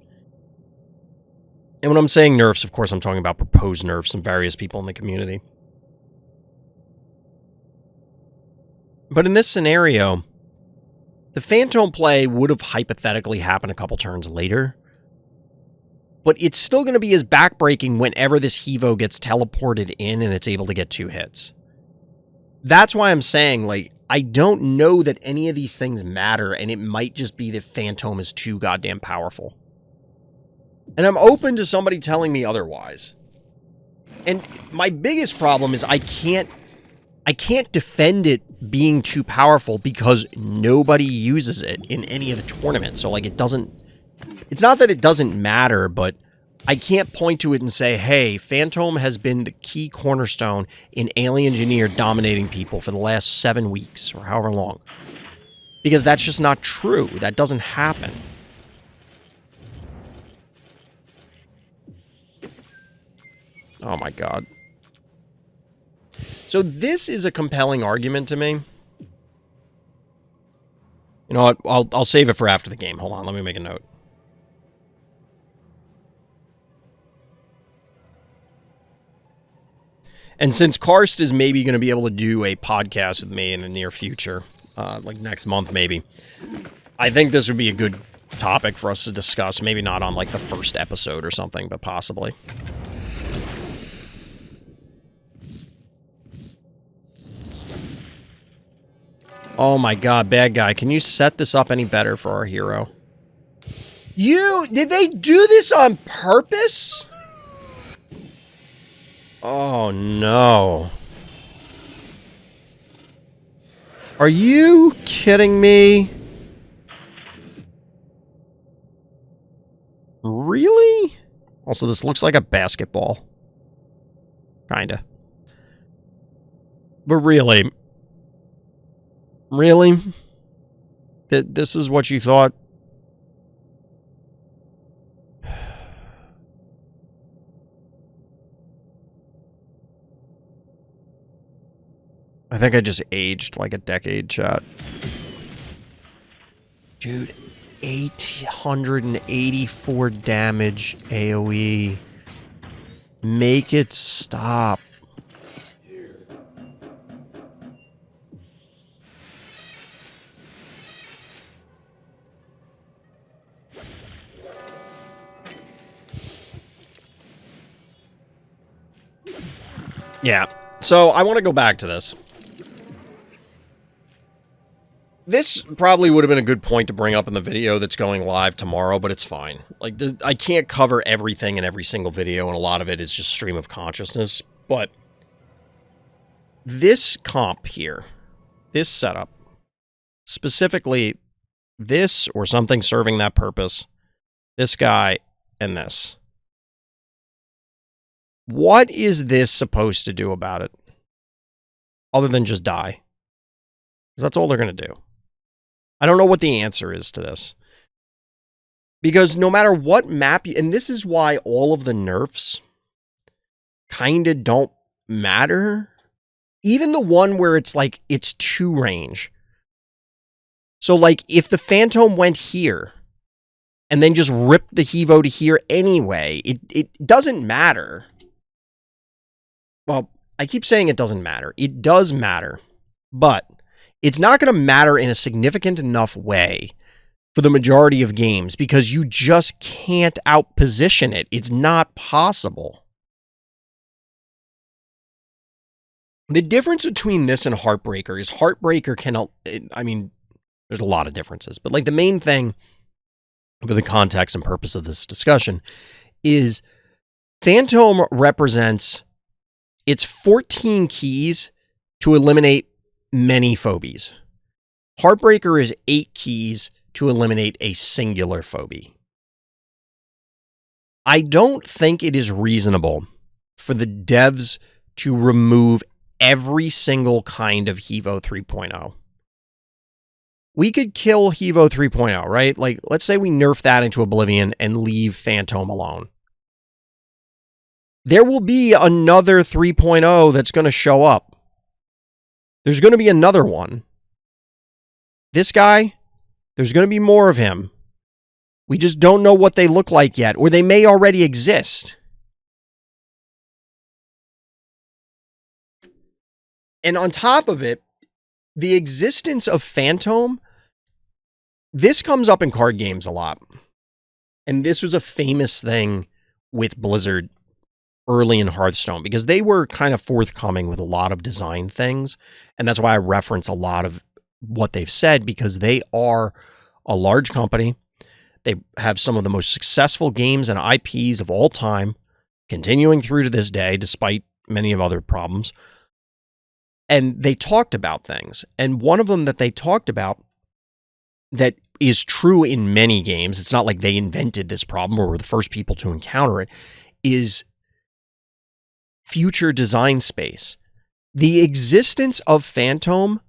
And when I'm saying nerfs, of course, I'm talking about proposed nerfs from various people in the community. But in this scenario, the Phantom play would have hypothetically happened a couple turns later. But it's still going to be as backbreaking whenever this Hevo gets teleported in and it's able to get 2 hits. That's why I'm saying, like, I don't know that any of these things matter, and it might just be that Phantom is too goddamn powerful. And I'm open to somebody telling me otherwise. And my biggest problem is I can't defend it being too powerful because nobody uses it in any of the tournaments. So, like, it's not that it doesn't matter, but I can't point to it and say, hey, Phantom has been the key cornerstone in Alien Engineer dominating people for the last 7 weeks or however long. Because that's just not true. That doesn't happen. Oh my god. So this is a compelling argument to me. know what? I'll save it for after the game. Hold on, let me make a note. And since Karst is maybe going to be able to do a podcast with me in the near future, like next month maybe, I think this would be a good topic for us to discuss. Maybe not on like the first episode or something, but possibly. Oh my god, bad guy. Can you set this up any better for our hero? Did they do this on purpose? Oh no. Are you kidding me? Really? Also, this looks like a basketball. Kinda. But really? Really? This is what you thought? I think I just aged like a decade, chat. Dude, 884 damage AoE. Make it stop. Yeah, so I want to go back to this. This probably would have been a good point to bring up in the video that's going live tomorrow, but it's fine. Like, I can't cover everything in every single video, and a lot of it is just stream of consciousness, but this comp here, this setup, specifically this or something serving that purpose, this guy, and this. What is this supposed to do about it? Other than just die? Because that's all they're going to do. I don't know what the answer is to this. Because no matter what map, and this is why all of the nerfs kind of don't matter. Even the one where it's like, it's 2 range. So like, if the Phantom went here, and then just ripped the Hevo to here anyway, it doesn't matter. Well, I keep saying it doesn't matter. It does matter. But it's not going to matter in a significant enough way for the majority of games because you just can't outposition it. It's not possible. The difference between this and Heartbreaker is Heartbreaker can, I mean, there's a lot of differences, but like the main thing for the context and purpose of this discussion is Phantom represents its 14 keys to eliminate many phobies. Heartbreaker is 8 keys to eliminate a singular phobie. I don't think it is reasonable for the devs to remove every single kind of Hevo 3.0. We could kill Hevo 3.0, right? Like, let's say we nerf that into Oblivion and leave Phantom alone. There will be another 3.0 that's going to show up. There's going to be another one. This guy, there's going to be more of him. We just don't know what they look like yet, or they may already exist. And on top of it, the existence of Phantom, this comes up in card games a lot. And this was a famous thing with Blizzard early in Hearthstone because they were kind of forthcoming with a lot of design things. And that's why I reference a lot of what they've said because they are a large company. They have some of the most successful games and IPs of all time, continuing through to this day, despite many of other problems. And they talked about things. And one of them that they talked about that is true in many games, it's not like they invented this problem or were the first people to encounter it, is future design space. The existence of Phantom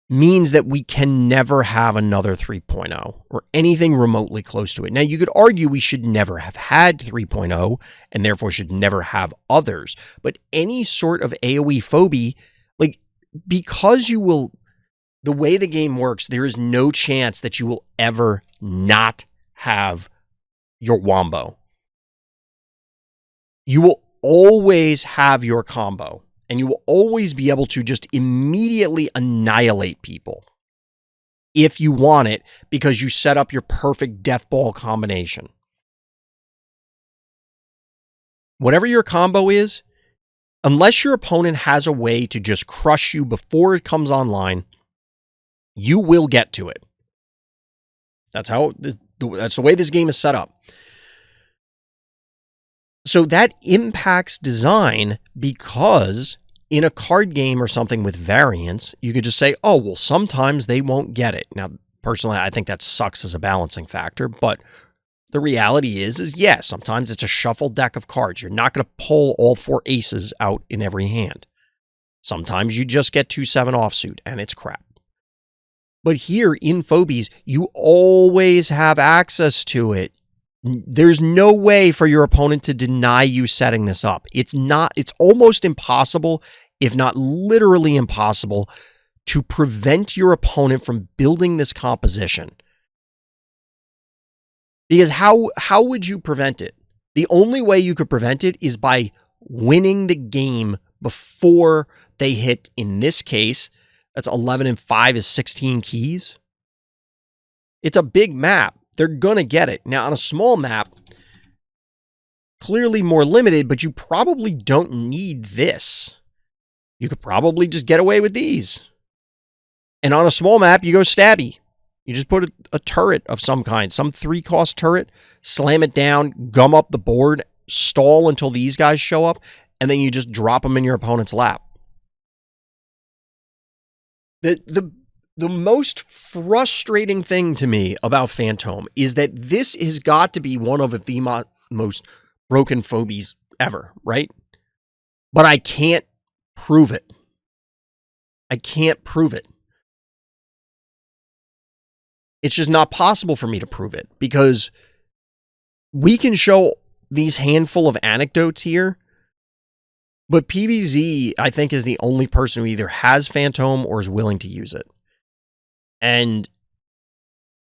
means that we can never have another 3.0 or anything remotely close to it. Now, you could argue we should never have had 3.0 and therefore should never have others. But any sort of AoE phobia, like, because you will the way the game works, there is no chance that you will ever not have your wombo. You will always have your combo, and you will always be able to just immediately annihilate people if you want it, because you set up your perfect death ball combination. Whatever your combo is, unless your opponent has a way to just crush you before it comes online, you will get to it. That's the way this game is set up. So that impacts design, because in a card game or something with variance, you could just say, oh, well, sometimes they won't get it. Now, personally, I think that sucks as a balancing factor, but the reality is yeah, sometimes it's a shuffled deck of cards. You're not going to pull all 4 aces out in every hand. Sometimes you just get 2-7 offsuit, and it's crap. But here in Phobies, you always have access to it. There's no way for your opponent to deny you setting this up. It's almost impossible, if not literally impossible, to prevent your opponent from building this composition. Because how would you prevent it? The only way you could prevent it is by winning the game before they hit, in this case, that's 11 and 5 is 16 keys. It's a big map. They're going to get it. Now, on a small map, clearly more limited, but you probably don't need this. You could probably just get away with these. And on a small map, you go stabby. You just put a turret of some kind, some 3-cost turret, slam it down, gum up the board, stall until these guys show up, and then you just drop them in your opponent's lap. The most frustrating thing to me about Phantom is that this has got to be one of the most broken Phobies ever, right? But I can't prove it. I can't prove it. It's just not possible for me to prove it, because we can show these handful of anecdotes here, but PVZ, I think, is the only person who either has Phantom or is willing to use it. And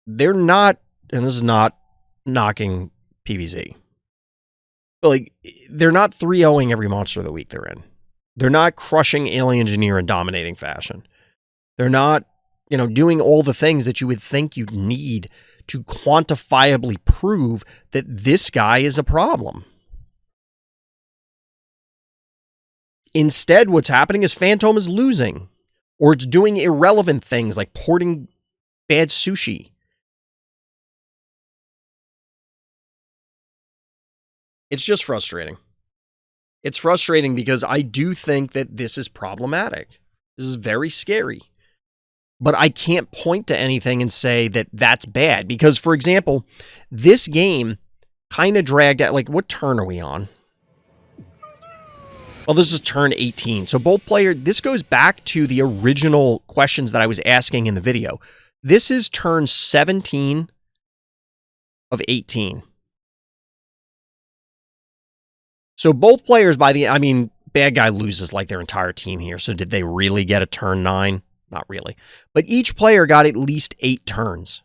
they're not, and this is not knocking PVZ, but like, they're not 3-0ing every monster of the week they're in. They're not crushing Alien Engineer in dominating fashion. They're not, doing all the things that you would think you'd need to quantifiably prove that this guy is a problem. Instead, what's happening is Phantom is losing, or it's doing irrelevant things like porting bad sushi. It's just frustrating. It's frustrating because I do think that this is problematic. This is very scary. But I can't point to anything and say that that's bad. Because, for example, this game kind of dragged out. Like, what turn are we on? Well, this is turn 18. So both players, this goes back to the original questions that I was asking in the video. This is turn 17 of 18. So both players bad guy loses like their entire team here. So did they really get a turn 9? Not really. But each player got at least 8 turns.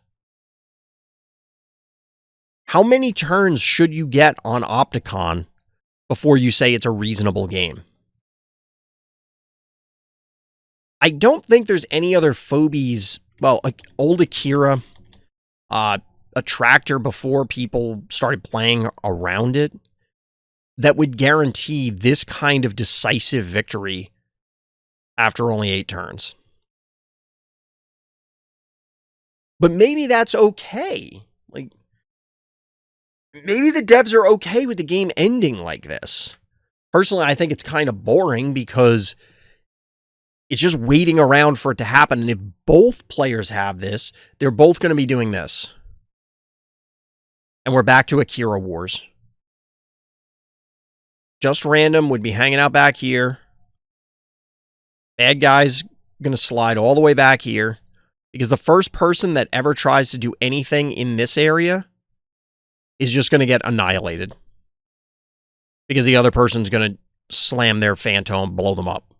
How many turns should you get on Opticon before you say it's a reasonable game? I don't think there's any other Phobies. Well, old Akira, a Tractor before people started playing around it, that would guarantee this kind of decisive victory after only 8 turns. But maybe that's okay. Like, maybe the devs are okay with the game ending like this. Personally, I think it's kind of boring because it's just waiting around for it to happen. And if both players have this, they're both going to be doing this. And we're back to Akira Wars. Just Random would be hanging out back here. Bad guy's going to slide all the way back here. Because the first person that ever tries to do anything in this area is just going to get annihilated. Because the other person's going to slam their Phantom, blow them up.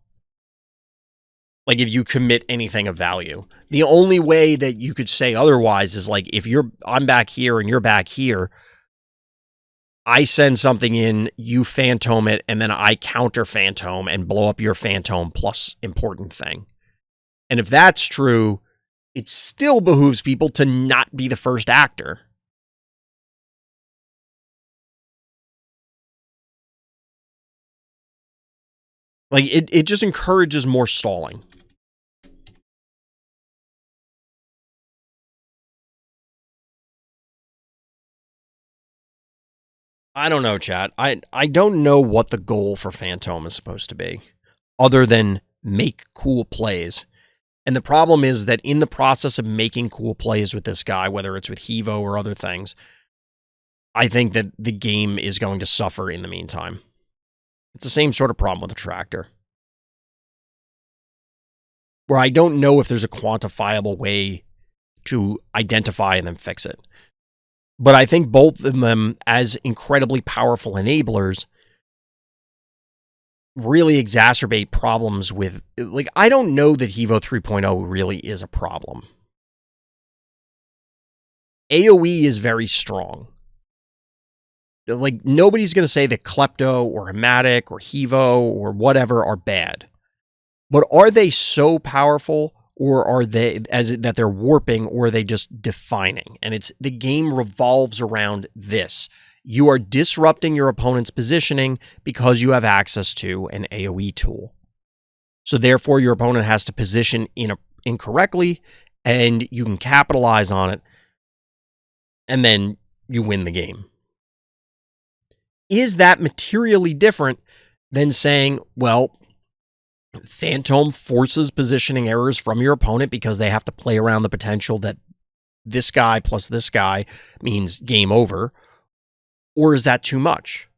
Like, if you commit anything of value. The only way that you could say otherwise is like, if I'm back here and you're back here, I send something in, you phantom it, and then I counter phantom and blow up your phantom plus important thing. And if that's true, it still behooves people to not be the first actor. Like, it just encourages more stalling. I don't know, chat. I don't know what the goal for Phantom is supposed to be, other than make cool plays. And the problem is that in the process of making cool plays with this guy, whether it's with Hevo or other things, I think that the game is going to suffer in the meantime. It's the same sort of problem with the Tractor, where I don't know if there's a quantifiable way to identify and then fix it. But I think both of them, as incredibly powerful enablers, really exacerbate problems with, like, I don't know that Hevo 3.0 really is a problem. AoE is very strong. Like, nobody's going to say that Klepto or Hematic or Hevo or whatever are bad. But are they so powerful, or are they that they're warping, or are they just defining? And it's the game revolves around this. You are disrupting your opponent's positioning because you have access to an AoE tool. So therefore, your opponent has to position incorrectly, and you can capitalize on it, and then you win the game. Is that materially different than saying, well, Phantom forces positioning errors from your opponent because they have to play around the potential that this guy plus this guy means game over? Or is that too much?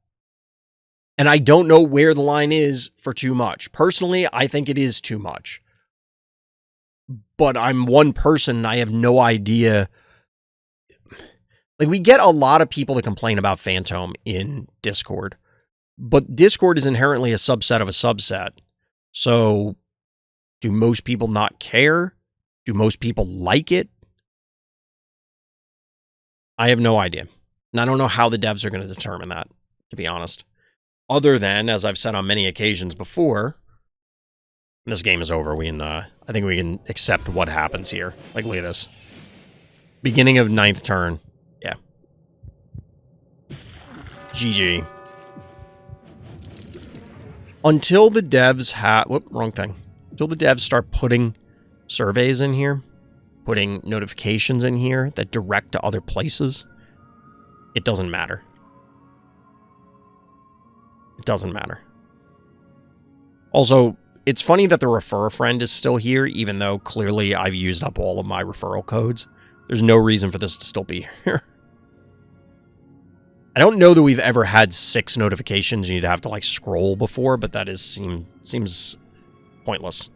And I don't know where the line is for too much. Personally, I think it is too much. But I'm one person and I have no idea. Like, we get a lot of people to complain about Phantom in Discord, but Discord is inherently a subset of a subset. So, do most people not care? Do most people like it? I have no idea. And I don't know how the devs are going to determine that, to be honest. Other than, as I've said on many occasions before, this game is over. I think we can accept what happens here. Like, look at this. Beginning of 9th turn. Yeah. GG. Until the devs wrong thing. Until the devs start putting surveys in here, putting notifications in here that direct to other places, it doesn't matter. It doesn't matter. Also, it's funny that the refer a friend is still here, even though clearly I've used up all of my referral codes. There's no reason for this to still be here. I don't know that we've ever had 6 notifications you'd have to, like, scroll before, but that seems pointless.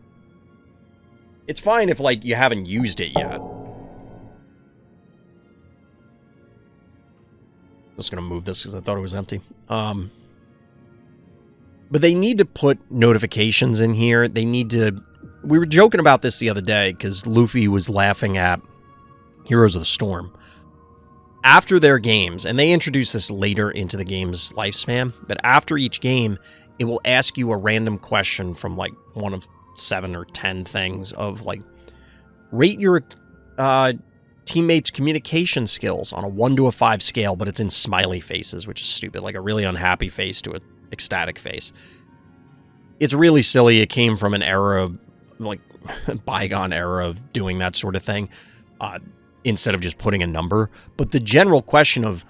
It's fine if, like, you haven't used it yet. Just gonna move this because I thought it was empty. But they need to put notifications in here. They need to... We were joking about this the other day because Luffy was laughing at Heroes of the Storm. After their games, and they introduce this later into the game's lifespan, but after each game, it will ask you a random question from, like, one of 7 or 10 things of, like, rate your teammates' communication skills on a 1 to a 5 scale, but it's in smiley faces, which is stupid, like a really unhappy face to an ecstatic face. It's really silly. It came from an era of, like, bygone era of doing that sort of thing. Instead of just putting a number. But the general question of,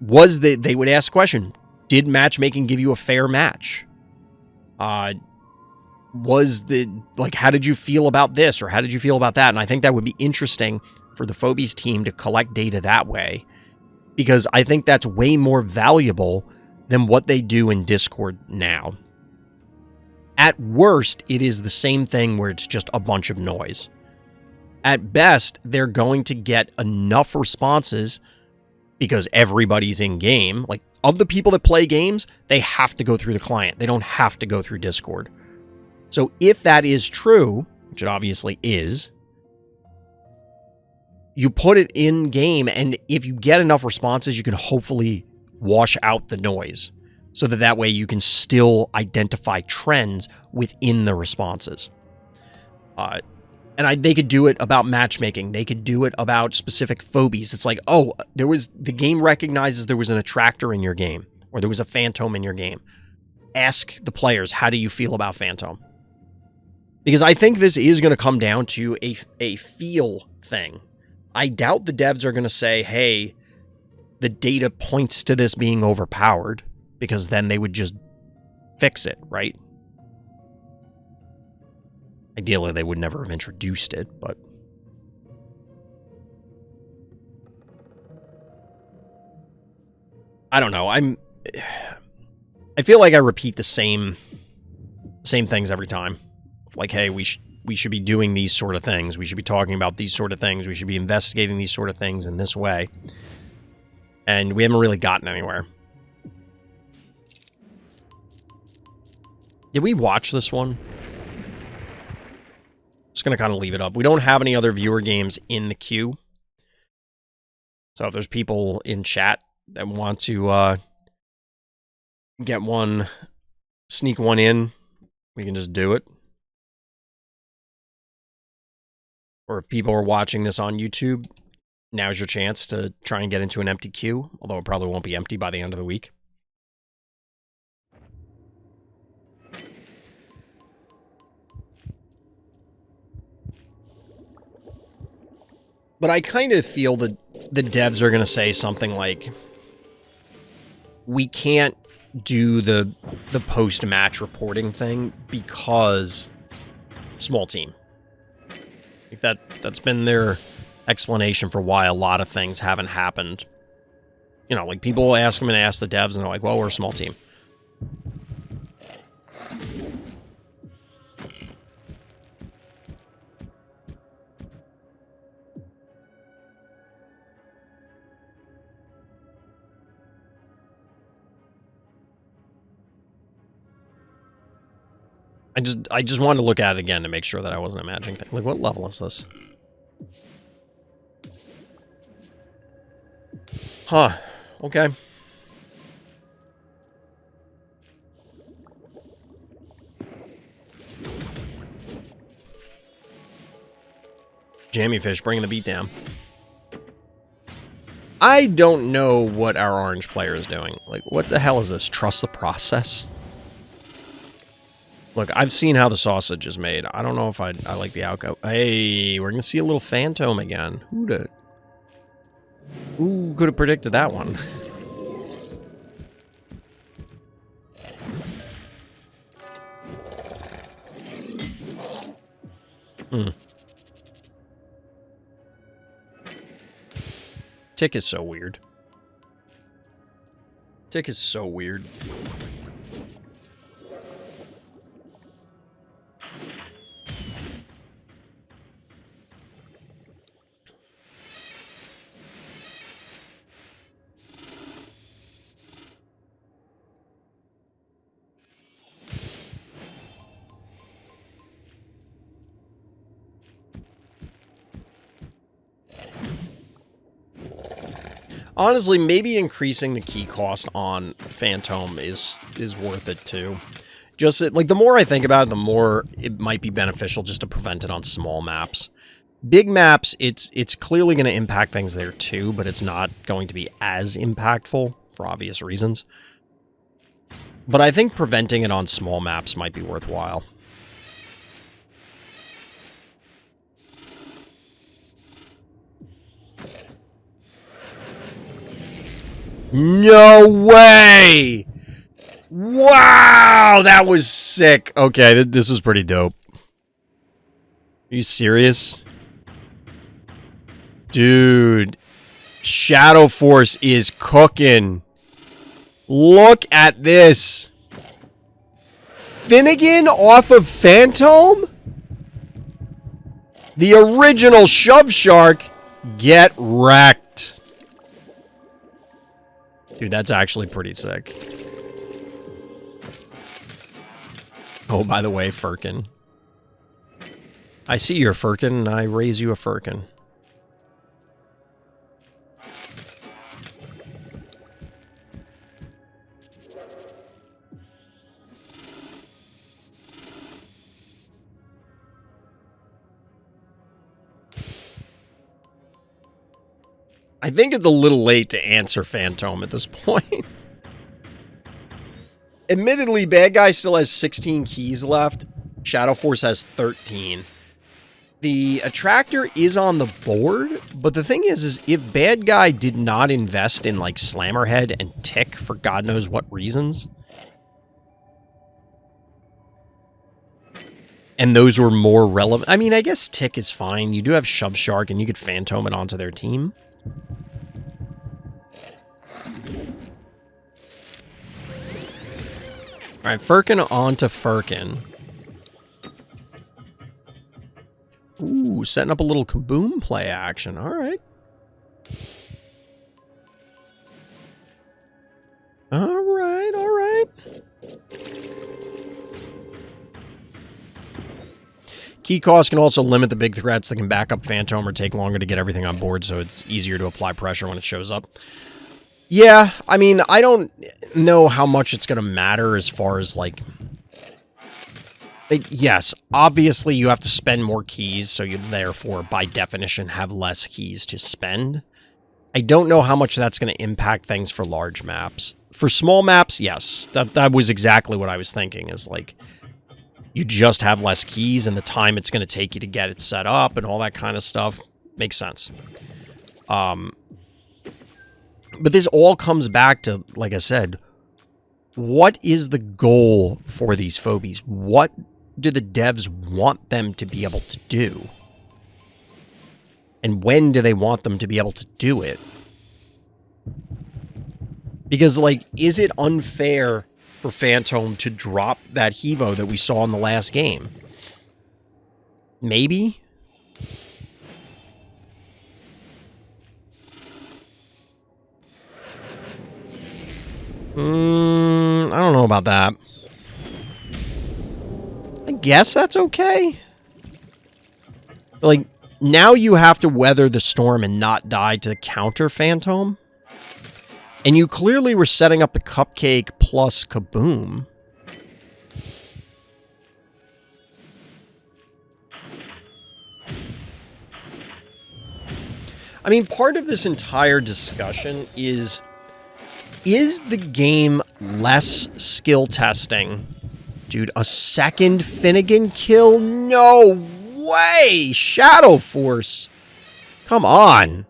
they would ask the question, did matchmaking give you a fair match? How did you feel about this, or how did you feel about that? And I think that would be interesting for the Phobies team to collect data that way, because I think that's way more valuable than what they do in Discord now. At worst, it is the same thing where it's just a bunch of noise. At best, they're going to get enough responses because everybody's in game. Like, of the people that play games, they have to go through the client. They don't have to go through Discord. So if that is true, which it obviously is, you put it in game, and if you get enough responses, you can hopefully wash out the noise so that way you can still identify trends within the responses. And they could do it about matchmaking. They could do it about specific phobies. It's like, oh, the game recognizes there was an attractor in your game, or there was a phantom in your game. Ask the players, how do you feel about phantom? Because I think this is going to come down to a feel thing. I doubt the devs are going to say, hey, the data points to this being overpowered, because then they would just fix it, right? Ideally, they would never have introduced it, but... I don't know. I feel like I repeat the same things every time. Like, hey, we should be doing these sort of things. We should be talking about these sort of things. We should be investigating these sort of things in this way. And we haven't really gotten anywhere. Did we watch this one? Just going to kind of leave it up. We don't have any other viewer games in the queue. So if there's people in chat that want to get one, sneak one in, we can just do it. Or if people are watching this on YouTube, now's your chance to try and get into an empty queue, although it probably won't be empty by the end of the week. But I kind of feel that the devs are going to say something like, we can't do the post-match reporting thing because small team. Like that's been their explanation for why a lot of things haven't happened. You know, like people ask them and ask the devs, and they're like, well, we're a small team. I just wanted to look at it again to make sure that I wasn't imagining things. Like, what level is this? Huh. Okay. Jammy Fish bringing the beat down. I don't know what our orange player is doing. Like, what the hell is this? Trust the process? Look, I've seen how the sausage is made. I don't know if I like the outcome. Hey, we're going to see a little phantom again. Who could have predicted that one? Tick is so weird. Tick is so weird. Honestly, maybe increasing the key cost on Phantom is worth it too. Just like the more I think about it, the more it might be beneficial just to prevent it on small maps. Big maps, it's clearly going to impact things there too, but it's not going to be as impactful for obvious reasons. But I think preventing it on small maps might be worthwhile. No way! Wow, that was sick. Okay, this was pretty dope. Are you serious? Dude, Shadow Force is cooking. Look at this. Finnegan off of Phantom? The original Shove Shark. Get wrecked. Dude, that's actually pretty sick. Oh, by the way, Firkin. I see your Firkin, and I raise you a Firkin. I think it's a little late to answer Phantom at this point. Admittedly, Bad Guy still has 16 keys left. Shadow Force has 13. The Attractor is on the board, but the thing is if Bad Guy did not invest in, like, Slammerhead and Tick for God knows what reasons, and those were more relevant... I mean, I guess Tick is fine. You do have Shove Shark, and you could Phantom it onto their team. Alright, Firkin onto Firkin. Ooh, setting up a little Kaboom play action. Alright. Alright, alright. Key cost can also limit the big threats that can back up Phantom or take longer to get everything on board, so it's easier to apply pressure when it shows up. Yeah, I mean, I don't know how much it's going to matter as far as, like... Yes, obviously you have to spend more keys, so you therefore, by definition, have less keys to spend. I don't know how much that's going to impact things for large maps. For small maps, yes. That was exactly what I was thinking, is, like, you just have less keys, and the time it's going to take you to get it set up, and all that kind of stuff. Makes sense. But this all comes back to, like I said, what is the goal for these phobies? What do the devs want them to be able to do? And when do they want them to be able to do it? Because, like, is it unfair for Phantom to drop that Hevo that we saw in the last game? Maybe? I don't know about that. I guess that's okay. Like, now you have to weather the storm and not die to counter Phantom. And you clearly were setting up the Cupcake plus Kaboom. I mean, part of this entire discussion is the game less skill testing? Dude, a second Finnegan kill? No way! Shadow Force! Come on!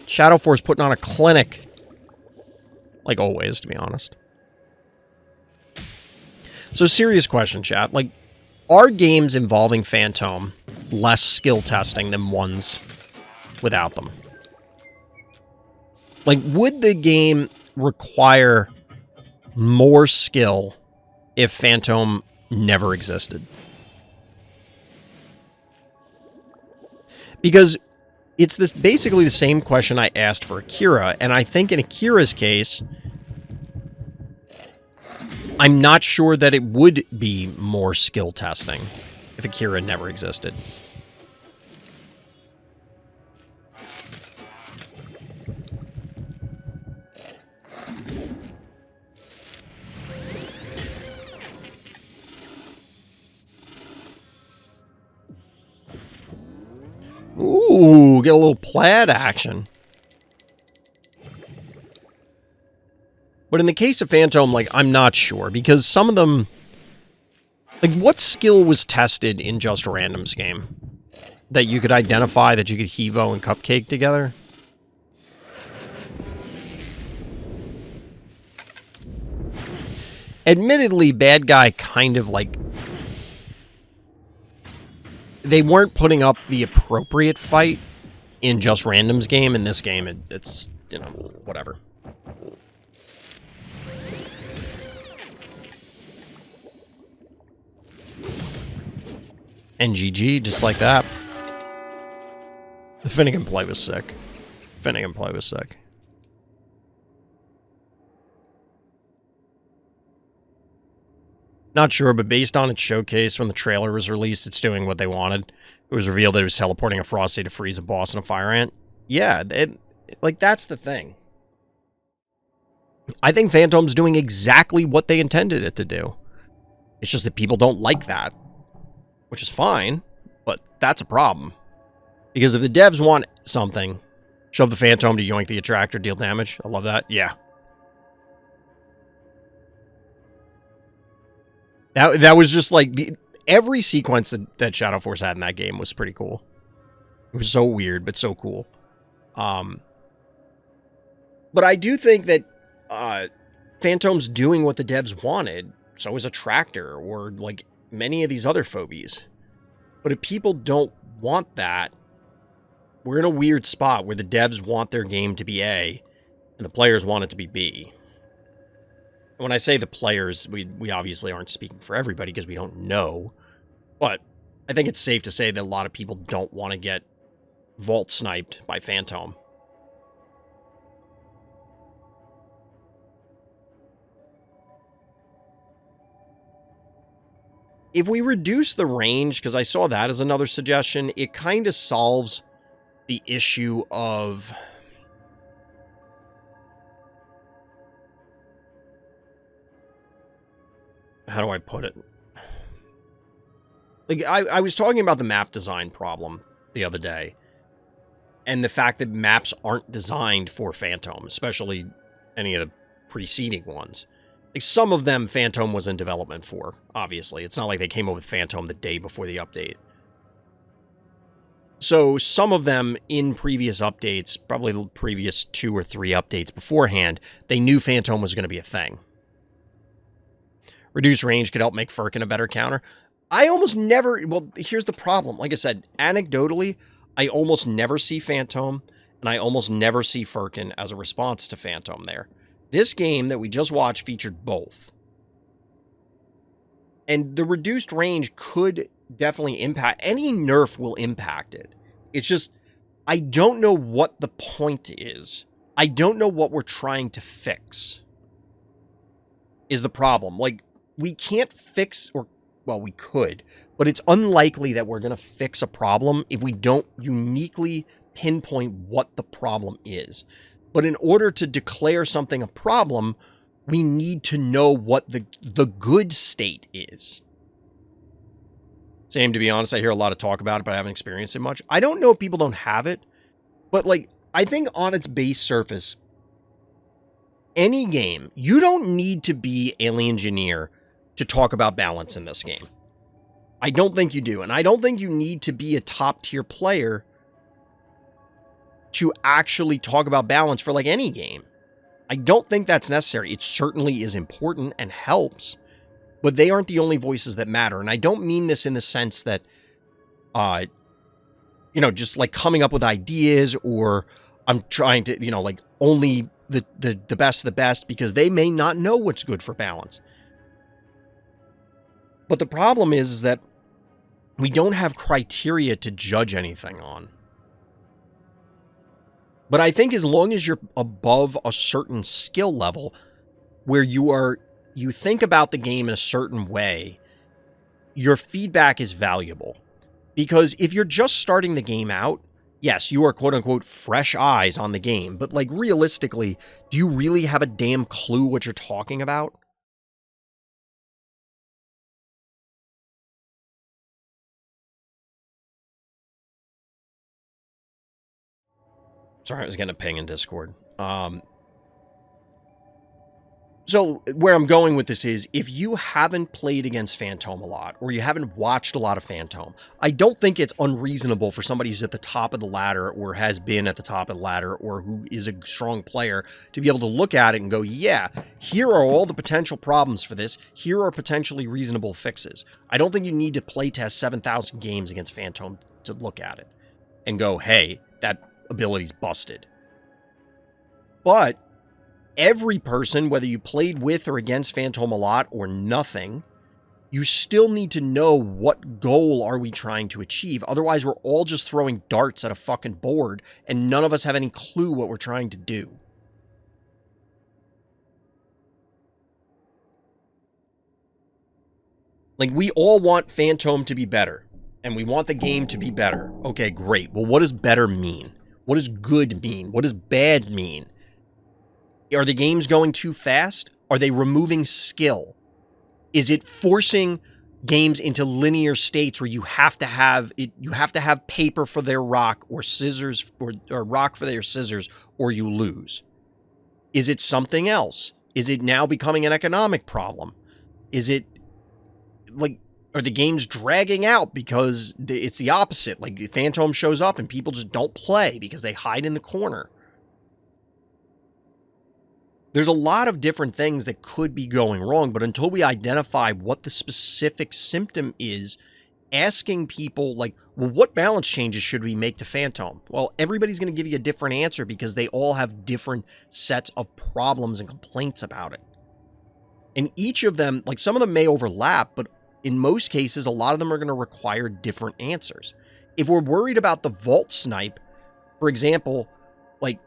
Shadow Force putting on a clinic. Like always, to be honest. So, serious question, chat. Like, are games involving Phantom less skill testing than ones without them? Like, would the game require more skill if Phantom never existed? Because it's this basically the same question I asked for Akira, and I think in Akira's case, I'm not sure that it would be more skill testing if Akira never existed. Ooh, get a little plaid action. But in the case of Phantom, like, I'm not sure, because some of them... Like, what skill was tested in Just Random's game? That you could identify that you could Hevo and Cupcake together? Admittedly, Bad Guy kind of, like... They weren't putting up the appropriate fight in Just Random's game. In this game, it's, you know, whatever. NGG, just like that. The Finnegan play was sick. Finnegan play was sick. Not sure, but based on its showcase when the trailer was released, it's doing what they wanted. It was revealed that it was teleporting a Frosty to freeze a boss and a Fire Ant. Yeah, like, that's the thing. I think Phantom's doing exactly what they intended it to do. It's just that people don't like that, which is fine, but that's a problem. Because if the devs want something, shove the Phantom to yoink the attractor, deal damage. I love that. Yeah. That was just like every sequence that Shadow Force had in that game was pretty cool. It was so weird, but so cool. But I do think that Phantom's doing what the devs wanted. So is Attractor, or like many of these other phobies. But if people don't want that, we're in a weird spot where the devs want their game to be A, and the players want it to be B. When I say the players, we obviously aren't speaking for everybody because we don't know. But I think it's safe to say that a lot of people don't want to get vault sniped by Phantom. If we reduce the range, because I saw that as another suggestion, it kind of solves the issue of... How do I put it? Like, I was talking about the map design problem the other day, and the fact that maps aren't designed for Phantom, especially any of the preceding ones. Like, some of them Phantom was in development for, obviously. It's not like they came up with Phantom the day before the update. So some of them in previous updates, probably the previous 2 or 3 updates beforehand, they knew Phantom was going to be a thing. Reduced range could help make Firkin a better counter. I almost never... Well, here's the problem. Like I said, anecdotally, I almost never see Phantom, and I almost never see Firkin as a response to Phantom there. This game that we just watched featured both. And the reduced range could definitely impact... Any nerf will impact it. It's just... I don't know what the point is. I don't know what we're trying to fix. Is the problem. Like, we can't fix... or well, we could, but it's unlikely that we're going to fix a problem if we don't uniquely pinpoint what the problem is. But in order to declare something a problem, we need to know what the good state is. Same, to be honest, I hear a lot of talk about it, but I haven't experienced it much. I don't know if people don't have it, but like, I think on its base surface, any game, you don't need to be Alien Engineer to talk about balance in this game. I don't think you do. And I don't think you need to be a top tier player to actually talk about balance for like any game. I don't think that's necessary. It certainly is important and helps, but they aren't the only voices that matter. And I don't mean this in the sense that, you know, just like coming up with ideas, or I'm trying to, you know, like only the best of the best, because they may not know what's good for balance. But the problem is that we don't have criteria to judge anything on. But I think as long as you're above a certain skill level where you think about the game in a certain way, your feedback is valuable. Because if you're just starting the game out, yes, you are quote unquote fresh eyes on the game, but like realistically, do you really have a damn clue what you're talking about? Sorry, I was getting a ping in Discord. So where I'm going with this is, if you haven't played against Phantom a lot, or you haven't watched a lot of Phantom, I don't think it's unreasonable for somebody who's at the top of the ladder, or has been at the top of the ladder, or who is a strong player, to be able to look at it and go, yeah, here are all the potential problems for this. Here are potentially reasonable fixes. I don't think you need to play test 7,000 games against Phantom to look at it and go, hey, that ability's busted. But every person, whether you played with or against Phantom a lot or nothing, you still need to know what goal are we trying to achieve. Otherwise, we're all just throwing darts at a fucking board, and none of us have any clue what we're trying to do. Like, we all want Phantom to be better, and we want the game to be better. Okay, great. Well, what does better mean? What does good mean? What does bad mean? Are the games going too fast? Are they removing skill? Is it forcing games into linear states where you have to have it, you have to have paper for their rock or scissors or rock for their scissors, or you lose? Is it something else? Is it now becoming an economic problem? Is it like, are the games dragging out because it's the opposite? Like, the Phantom shows up and people just don't play because they hide in the corner. There's a lot of different things that could be going wrong, but until we identify what the specific symptom is, asking people like, well, what balance changes should we make to Phantom? Well, everybody's going to give you a different answer because they all have different sets of problems and complaints about it. And each of them, like, some of them may overlap, but in most cases, a lot of them are going to require different answers. If we're worried about the vault snipe, for example, like,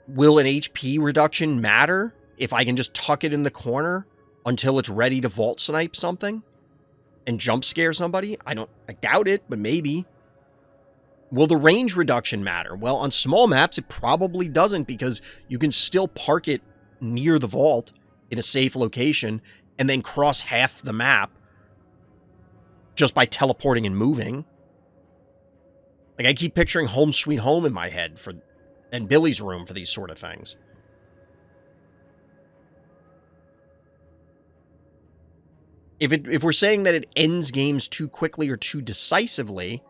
will an HP reduction matter if I can just tuck it in the corner until it's ready to vault snipe something and jump scare somebody? I doubt it, but maybe. Will the range reduction matter? Well, on small maps, it probably doesn't, because you can still park it near the vault in a safe location and then cross half the map just by teleporting and moving. Like, I keep picturing Home Sweet Home in my head and Billy's Room for these sort of things. If we're saying that it ends games too quickly or too decisively,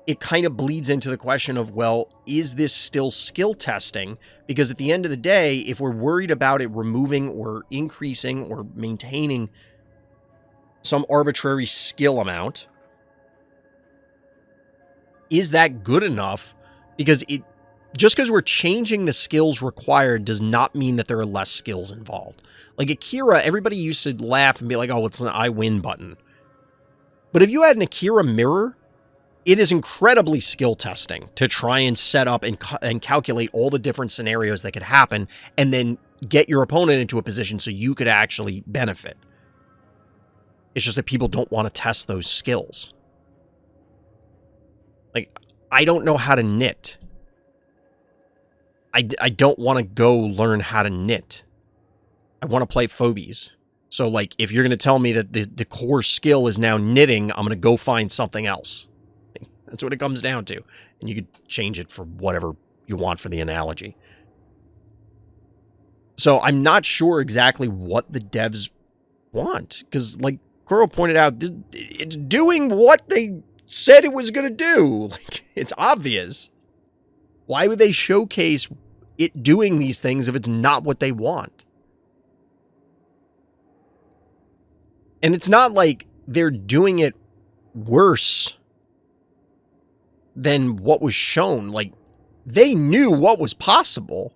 it kind of bleeds into the question of, well, is this still skill testing? Because at the end of the day, if we're worried about it removing or increasing or maintaining some arbitrary skill amount, is that good enough? Because just because we're changing the skills required does not mean that there are less skills involved. Like Akira, everybody used to laugh and be like, oh, it's an I win button. But if you had an Akira mirror, it is incredibly skill testing to try and set up and calculate all the different scenarios that could happen and then get your opponent into a position so you could actually benefit. It's just that people don't want to test those skills. Like, I don't know how to knit. I don't want to go learn how to knit. I want to play Phobies. So, like, if you're going to tell me that the core skill is now knitting, I'm going to go find something else. That's what it comes down to. And you could change it for whatever you want for the analogy. So, I'm not sure exactly what the devs want. Because, like Kuro pointed out, it's doing what they said it was going to do. Like, it's obvious. Why would they showcase it doing these things if it's not what they want? And it's not like they're doing it worse than what was shown. Like, they knew what was possible.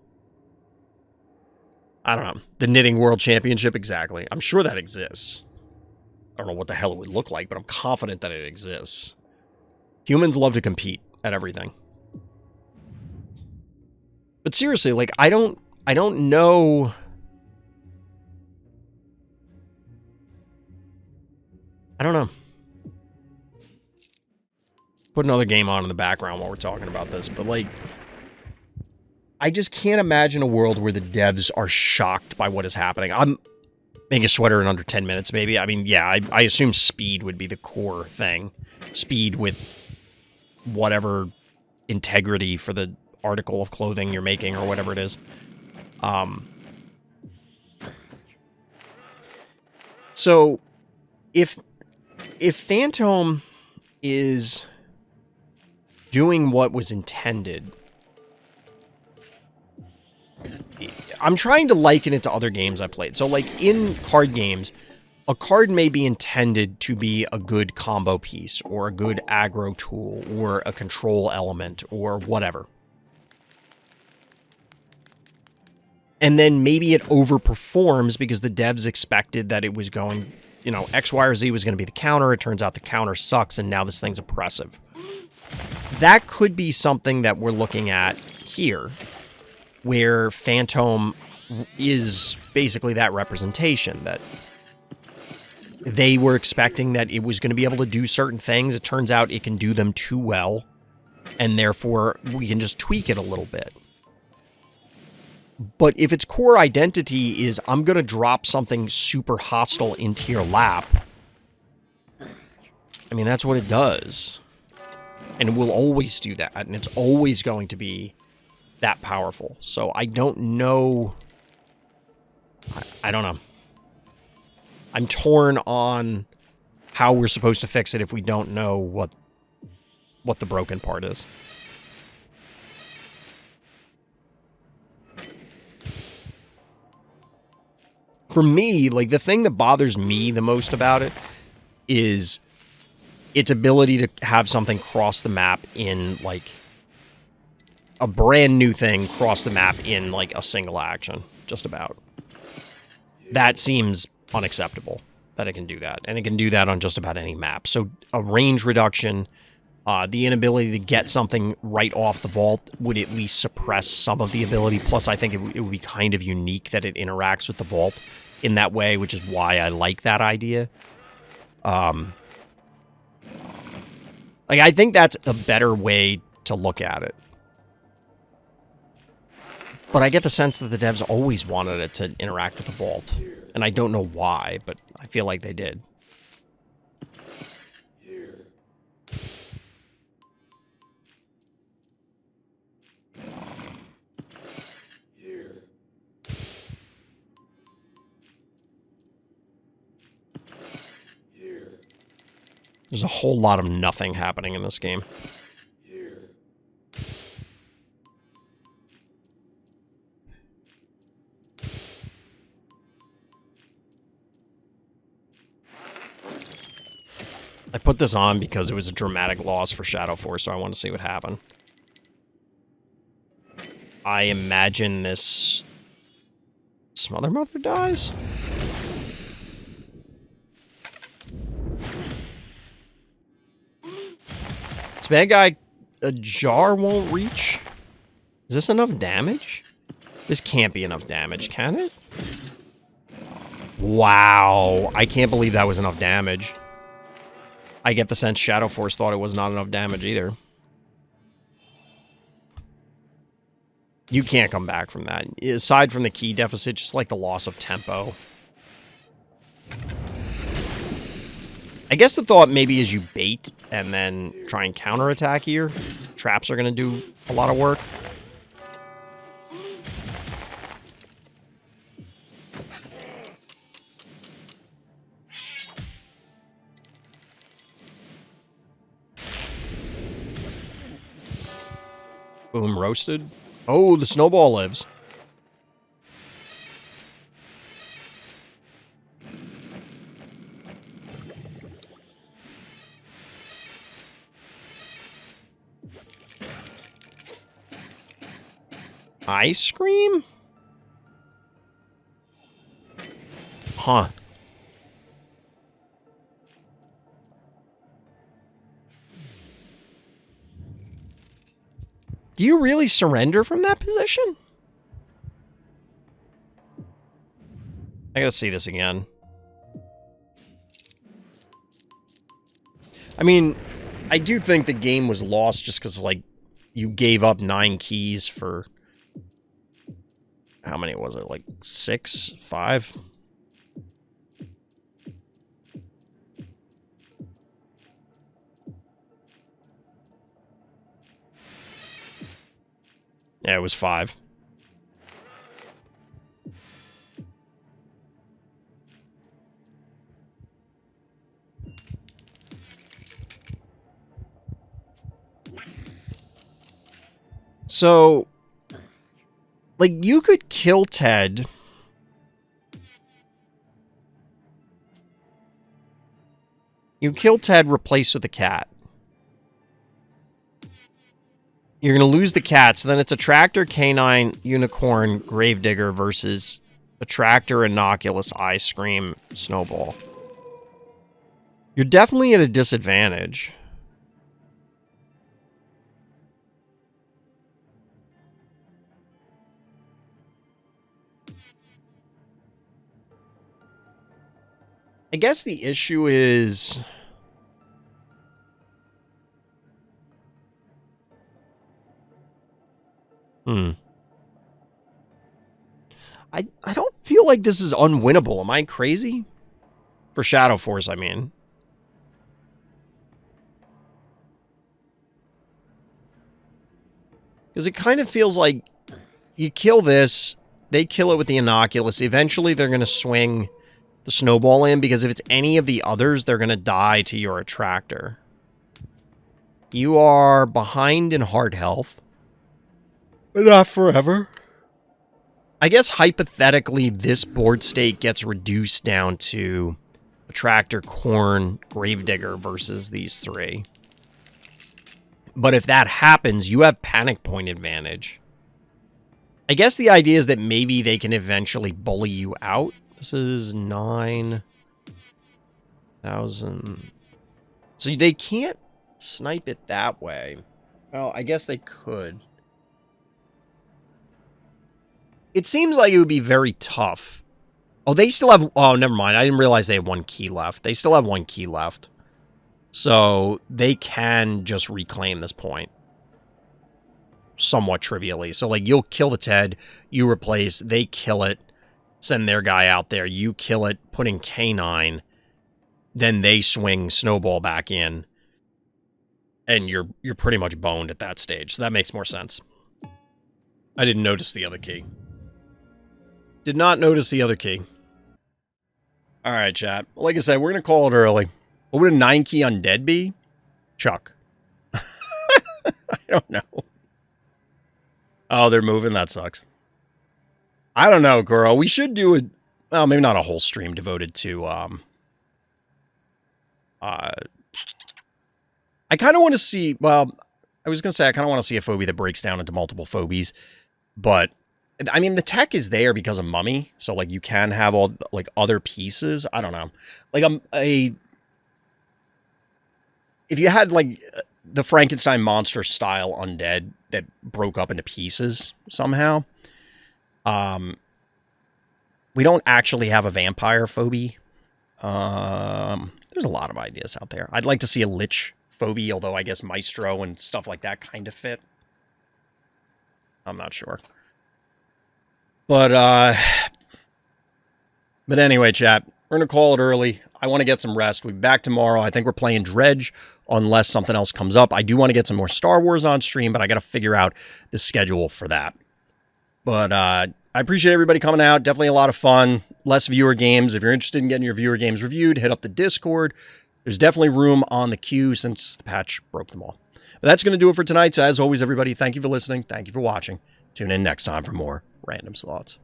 I don't know. The Knitting World Championship, exactly. I'm sure that exists. I don't know what the hell it would look like, but I'm confident that it exists. Humans love to compete at everything. But seriously, like, I don't know. I don't know. Put another game on in the background while we're talking about this, but, like, I just can't imagine a world where the devs are shocked by what is happening. I'm making a sweater in under 10 minutes, maybe. I mean, yeah, I assume speed would be the core thing. Speed with whatever integrity for the article of clothing you're making or whatever it is. So if Phantom is doing what was intended, I'm trying to liken it to other games I played. So, like, in card games, a card may be intended to be a good combo piece or a good aggro tool or a control element or whatever. And then maybe it overperforms because the devs expected that it was going, you know, X, Y, or Z was going to be the counter. It turns out the counter sucks, and now this thing's oppressive. That could be something that we're looking at here, where Phantom is basically that representation, that they were expecting that it was going to be able to do certain things. It turns out it can do them too well, and therefore we can just tweak it a little bit. But if its core identity is, I'm going to drop something super hostile into your lap, I mean, that's what it does. And it will always do that, and it's always going to be that powerful. So I don't know. I don't know. I'm torn on how we're supposed to fix it if we don't know what the broken part is. For me, like, the thing that bothers me the most about it is its ability to have something cross the map in, like, a brand new thing cross the map in, like, a single action, just about. That seems unacceptable, that it can do that. And it can do that on just about any map. So a range reduction, the inability to get something right off the vault would at least suppress some of the ability. Plus, I think it would be kind of unique that it interacts with the vault in that way, which is why I like that idea. Like, I think that's a better way to look at it. But I get the sense that the devs always wanted it to interact with the vault. And I don't know why, but I feel like they did. There's a whole lot of nothing happening in this game. I put this on because it was a dramatic loss for Shadow Force, so I want to see what happened. I imagine this Smother Mother dies? This bad guy, a jar won't reach? Is this enough damage? This can't be enough damage, can it? Wow, I can't believe that was enough damage. I get the sense Shadow Force thought it was not enough damage either. You can't come back from that. Aside from the key deficit, just like the loss of tempo. I guess the thought maybe is you bait and then try and counterattack here. Traps are going to do a lot of work. Boom, roasted. Oh, the snowball lives. Ice cream? Huh. Do you really surrender from that position? I gotta see this again. I mean, I do think the game was lost just because, like, you gave up 9 keys for... How many was it? Like, 6? 5? Yeah, it was 5. So, like, you could kill Ted. You kill Ted, replace with a cat. You're going to lose the cat, so then it's a tractor, canine, unicorn, gravedigger versus a tractor, innocuous, ice cream, snowball. You're definitely at a disadvantage. I guess the issue is... I don't feel like this is unwinnable. Am I crazy? For Shadow Force, I mean. Because it kind of feels like you kill this, they kill it with the Inoculus. Eventually, they're going to swing the Snowball in, because if it's any of the others, they're going to die to your Attractor. You are behind in heart health. But not forever. I guess hypothetically, this board state gets reduced down to Attractor, Corn, Gravedigger versus these three. But if that happens, you have Panic Point advantage. I guess the idea is that maybe they can eventually bully you out. This is 9,000. So they can't snipe it that way. Well, I guess they could. It seems like it would be very tough. Oh, they still have... Oh, never mind. I didn't realize they had one key left. They still have one key left. So they can just reclaim this point. Somewhat trivially. So, like, you'll kill the Ted. You replace. They kill it. Send their guy out there. You kill it. Put in K9. Then they swing Snowball back in. And you're pretty much boned at that stage. So that makes more sense. I didn't notice the other key. Did not notice the other key. Alright, chat. Like I said, we're going to call it early. What would a 9-key undead be? Chuck. I don't know. Oh, they're moving? That sucks. I don't know, girl. We should do a... Well, maybe not a whole stream devoted to... I kind of want to see... Well, I was going to say I kind of want to see a phobia that breaks down into multiple phobies. But... I mean, the tech is there because of Mummy, so, like, you can have all, like, other pieces. I don't know. Like, if you had, like, the Frankenstein monster style undead that broke up into pieces somehow, we don't actually have a vampire phobia. There's a lot of ideas out there. I'd like to see a lich phobia, although I guess Maestro and stuff like that kind of fit. I'm not sure. But anyway, chat, we're going to call it early. I want to get some rest. We'll be back tomorrow. I think we're playing Dredge unless something else comes up. I do want to get some more Star Wars on stream, but I got to figure out the schedule for that. But I appreciate everybody coming out. Definitely a lot of fun. Less viewer games. If you're interested in getting your viewer games reviewed, hit up the Discord. There's definitely room on the queue since the patch broke them all. But that's going to do it for tonight. So as always, everybody, thank you for listening. Thank you for watching. Tune in next time for more Random Slots.